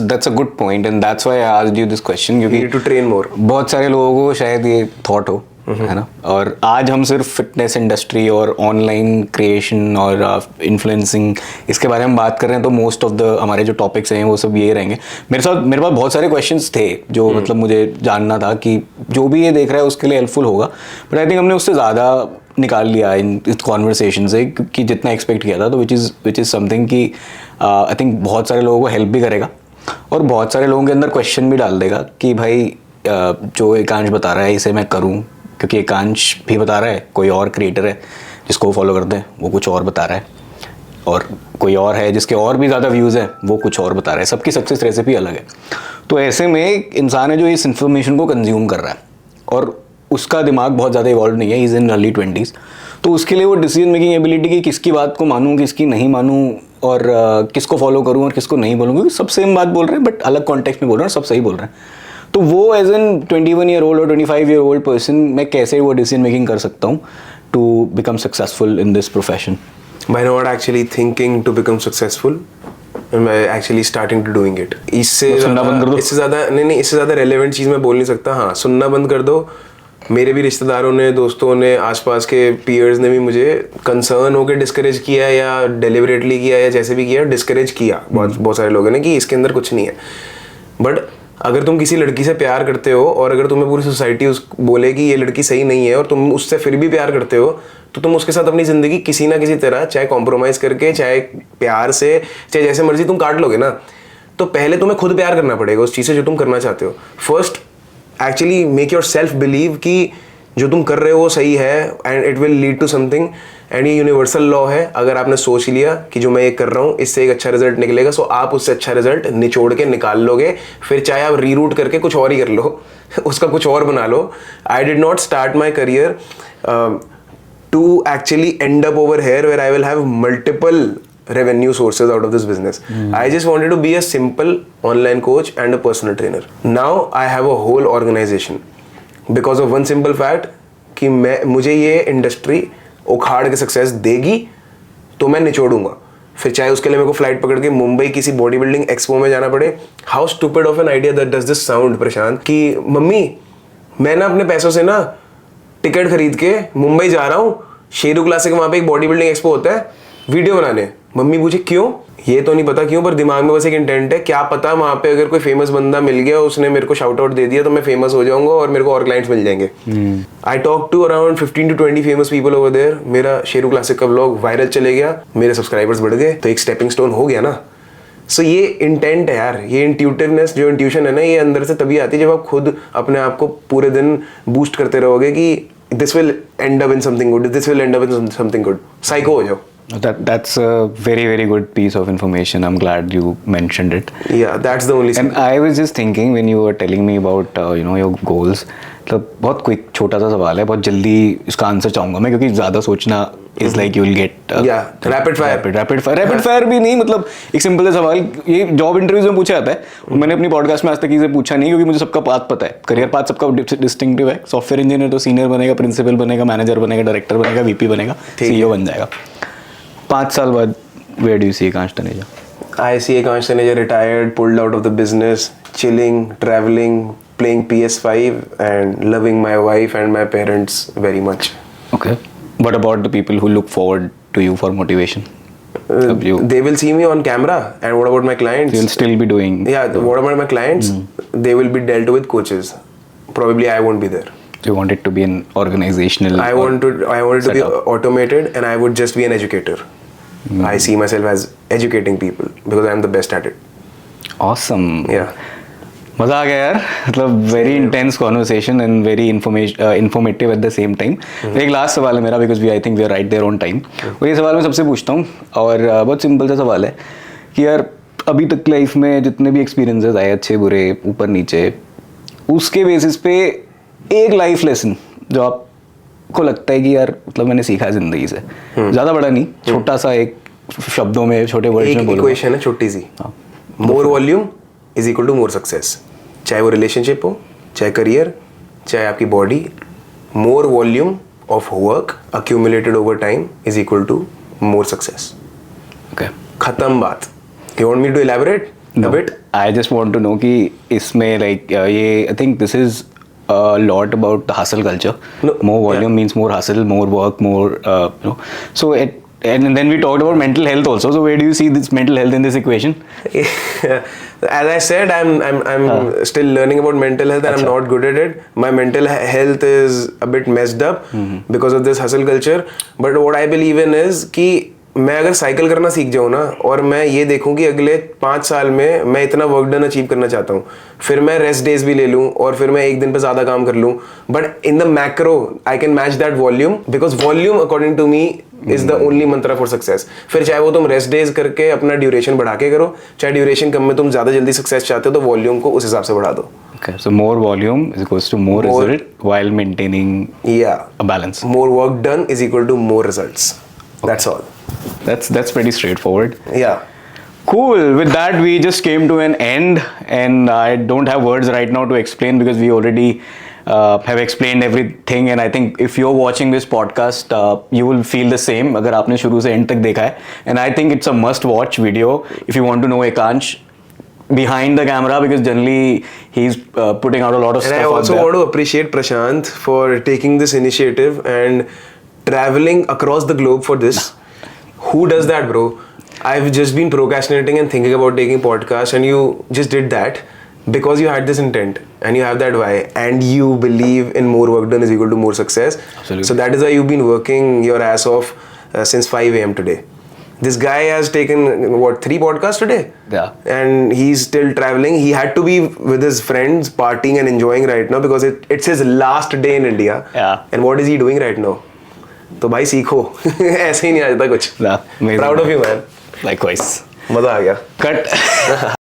That's a good point and that's why I asked you this question, क्योंकि टू ट्रेन मोर। बहुत सारे लोगों को शायद ये थॉट हो है ना। और आज हम सिर्फ फिटनेस इंडस्ट्री और ऑनलाइन क्रिएशन और इन्फ्लुएंसिंग इसके बारे में बात कर रहे हैं, तो मोस्ट ऑफ द हमारे जो टॉपिक्स हैं वो सब ये रहेंगे। मेरे पास बहुत सारे क्वेश्चंस थे जो मतलब मुझे जानना था कि जो भी ये देख रहा है उसके लिए हेल्पफुल होगा, बट आई थिंक हमने उससे ज़्यादा निकाल लिया इन इस कॉन्वर्सेशन से कि जितना एक्सपेक्ट किया था। तो विच इज़ समथिंग कि आई थिंक बहुत सारे लोगों को हेल्प भी करेगा और बहुत सारे लोगों के अंदर क्वेश्चन भी डाल देगा कि भाई जो एकांश बता रहा है इसे मैं करूं, क्योंकि एकांश भी बता रहा है, कोई और क्रिएटर है जिसको वो फॉलो करते हैं वो कुछ और बता रहा है, और कोई और है जिसके और भी ज़्यादा व्यूज़ हैं वो कुछ और बता रहा है। सबकी सक्सेस रेसिपी अलग है। तो ऐसे में एक इंसान है जो इस इन्फॉर्मेशन को कंज्यूम कर रहा है और उसका दिमाग बहुत ज़्यादा इवॉल्व नहीं है, इज़ इन अर्ली 20s, तो उसके लिए वो डिसीजन मेकिंग एबिलिटी की किसकी बात को मानूं किसकी नहीं मानूं और किसको फॉलो करूं और किसको नहीं बोलूं, क्योंकि सब सेम बात बोल रहे हैं बट अलग कॉन्टेक्स्ट में बोल रहे हैं और सब सही बोल रहे हैं। तो वो एज एन 21 ईयर ओल्ड और 25 ईयर ओल्ड पर्सन मैं कैसे वो डिसीजन मेकिंग कर सकता हूँ to become successful in this profession? By not actually thinking to become successful, and by actually starting to doing it. इससे ज़्यादा रेलेवेंट चीज़ मैं बोल नहीं सकता। हाँ, सुनना बंद कर दो। मेरे भी रिश्तेदारों ने, दोस्तों ने, आसपास के पीयर्स ने भी मुझे कंसर्न होकर डिस्करेज किया या डेलिबरेटली किया या जैसे भी किया, डिस्करेज किया बहुत सारे लोगों ने कि इसके अंदर कुछ नहीं है। बट अगर तुम किसी लड़की से प्यार करते हो और अगर तुम्हें पूरी सोसाइटी बोले कि ये लड़की सही नहीं है और तुम उससे फिर भी प्यार करते हो, तो तुम उसके साथ अपनी ज़िंदगी किसी ना किसी तरह, चाहे कॉम्प्रोमाइज़ करके, चाहे प्यार से, चाहे जैसे मर्जी तुम काट लोगे ना। तो पहले तुम्हें खुद प्यार करना पड़ेगा उस चीज़ से जो तुम करना चाहते हो। First actually make yourself believe कि जो तुम कर रहे हो वो सही है and it will lead to something. And ये यूनिवर्सल लॉ है, अगर आपने सोच लिया कि जो मैं ये कर रहा हूँ इससे एक अच्छा रिजल्ट निकलेगा, सो आप उससे अच्छा रिजल्ट निचोड़ के निकाल लोगे। फिर चाहे आप रीरूट करके कुछ और ही कर लो उसका कुछ और बना लो। I did not start my career to actually end up over here where I will have multiple revenue sources out of this business. I just wanted to be a simple online coach and a personal trainer. Now I have a whole organization because of one simple fact कि मुझे ये industry उखाड़ के success देगी तो मैं निचोड़ूंगा। फिर चाहे उसके लिए मेरे को फ्लाइट पकड़ के मुंबई किसी बॉडी बिल्डिंग एक्सपो में जाना पड़े। How stupid of an idea that does this sound Prashant, कि मम्मी मैं ना अपने पैसों से ना टिकट खरीद के मुंबई जा रहा हूँ, शेरू क्लासिक वहाँ पे एक बॉडी बिल्डिंग एक्सपो होता है, वीडियो बनाने। मम्मी पूछे क्यों, ये तो नहीं पता क्यों, पर दिमाग में बस एक इंटेंट है, क्या पता वहाँ पे अगर कोई फेमस बंदा मिल गया, उसने मेरे को शाउट आउट दे दिया तो मैं फेमस हो जाऊंगा और मेरे को और क्लाइंट्स मिल जाएंगे। I talk to around 15 to 20 famous people over there. मेरा शेरू क्लासिक का व्लॉग वायरल चले गया, मेरे सब्सक्राइबर्स बढ़ गए, तो एक स्टेपिंग स्टोन हो गया ना। सो ये इंटेंट है यार, ये इंट्यूटिवनेस, जो इंट्यूशन है ना, ये अंदर से तभी आती है जब आप खुद अपने आप को पूरे दिन बूस्ट करते रहोगे कि this will end up in something good, this will end up in something good. Psycho हो जाओ। That's a very very good piece of information. I'm glad you mentioned it. Yeah, that's the only thing. And I was just thinking when you were telling me about your goals, मतलब बहुत quick छोटा सा सवाल है, बहुत जल्दी इसका answer चाहूँगा मैं, क्योंकि ज़्यादा सोचना is like you will get rapid fire भी नहीं, मतलब एक सिंपल सा सवाल, ये जॉब इंटरव्यूज में पूछा जाता है। मैंने अपनी पॉडकास्ट में आज तक इसे पूछा नहीं, क्योंकि मुझे सबका पाथ पता है, करियर पाथ सबका डिस्टिंक्टिव है। सॉफ्टवेयर इंजीनियर तो सीनियर बनेगा, प्रिंसिपल बनेगा, मैनेजर बनेगा, डायरेक्टर बनेगा, वीपी बनेगा, CEO बन जाएगा। 5 साल बाद where do you see Ekansh Taneja? I see Ekansh Taneja retired, pulled out of the business, chilling, traveling, playing PS5 and loving my wife and my parents very much. Okay. What about the people who look forward to you for motivation? They will see me on camera. And what about my clients? You'll still be doing. Yeah. What about my clients? They will be dealt with coaches. Probably I won't be there. So you want it to be an organizational. I want it to be automated, and I would just be an educator. I see myself as educating people because I am the best at it. Awesome. Yeah. मज़ा आ गया यार, मतलब very intense conversation and very informative at the same time. एक last सवाल है मेरा, because I think we are right there on time. और ये सवाल मैं सबसे पूछता हूँ और बहुत सिंपल सा सवाल है कि यार अभी तक लाइफ में जितने भी एक्सपीरियंसेस आए, अच्छे बुरे, ऊपर नीचे, उसके बेसिस पे एक लाइफ लेसन जो आपको लगता है कि यार मतलब मैंने सीखा ज़िंदगी से, ज़्यादा बड़ा नहीं, छोटा सा, एक शब्दों में, छोटे वर्ड्स में बोलो। इक्वेशन है छोटी सी, more volume is equal to more success. चाहे वो रिलेशनशिप हो, चाहे करियर, चाहे आपकी body, more volume of work accumulated over time is equal to more success. Okay, खत्म बात। You want me to elaborate a bit? I just want to know कि इसमें लाइक ये I think this is a lot about the hustle culture. No, More volume means more hustle, more work, more So and then we talked about mental health also. So where do you see this mental health in this equation? As I said, I'm still learning about mental health and I'm not good at it. My mental health is a bit messed up because of this hustle culture. But what I believe in is कि मैं अगर cycle करना सीख जाऊँ ना और मैं ये देखूँ कि अगले 5 साल में मैं इतना वर्क डन अचीव करना चाहता हूँ, फिर मैं रेस्ट डेज भी ले लूँ और फिर मैं एक दिन पे ज़्यादा काम कर लूँ, but in the macro I can match that volume, because volume according to me is the only mantra for success. फिर चाहे वो तुम रेस्ट डेज करके अपना ड्यूरेशन बढ़ा के करो, चाहे ड्यूरेशन कम में तुम ज़्यादा जल्दी सक्सेस चाहते हो तो वॉल्यूम को उस हिसाब से बढ़ा दो. Okay, so more volume is equals to more result while maintaining a balance. More work done is equal to more results. That's all. That's pretty straightforward. Yeah. Cool. With that, we just came to an end, and I don't have words right now to explain because we already have explained everything. And I think if you're watching this podcast, you will feel the same. अगर आपने शुरू से end तक देखा है, and I think it's a must-watch video if you want to know Ekansh behind the camera, because generally he's putting out a lot of And stuff. I out also there. want to appreciate Prashant for taking this initiative and traveling across the globe for this. Who does that, bro? I've just been procrastinating and thinking about taking podcast, and you just did that because you had this intent and you have that why, and you believe in more work done is equal to more success. Absolutely. So that is why you've been working your ass off since 5 a.m. today. This guy has taken 3 podcasts today? Yeah. And he's still traveling. He had to be with his friends partying and enjoying right now because it's his last day in India. Yeah. And what is he doing right now? तो भाई सीखो. ऐसे ही नहीं आ जाता कुछ. Yeah, amazing. Proud of you, man. Likewise. मजा आ गया. Cut.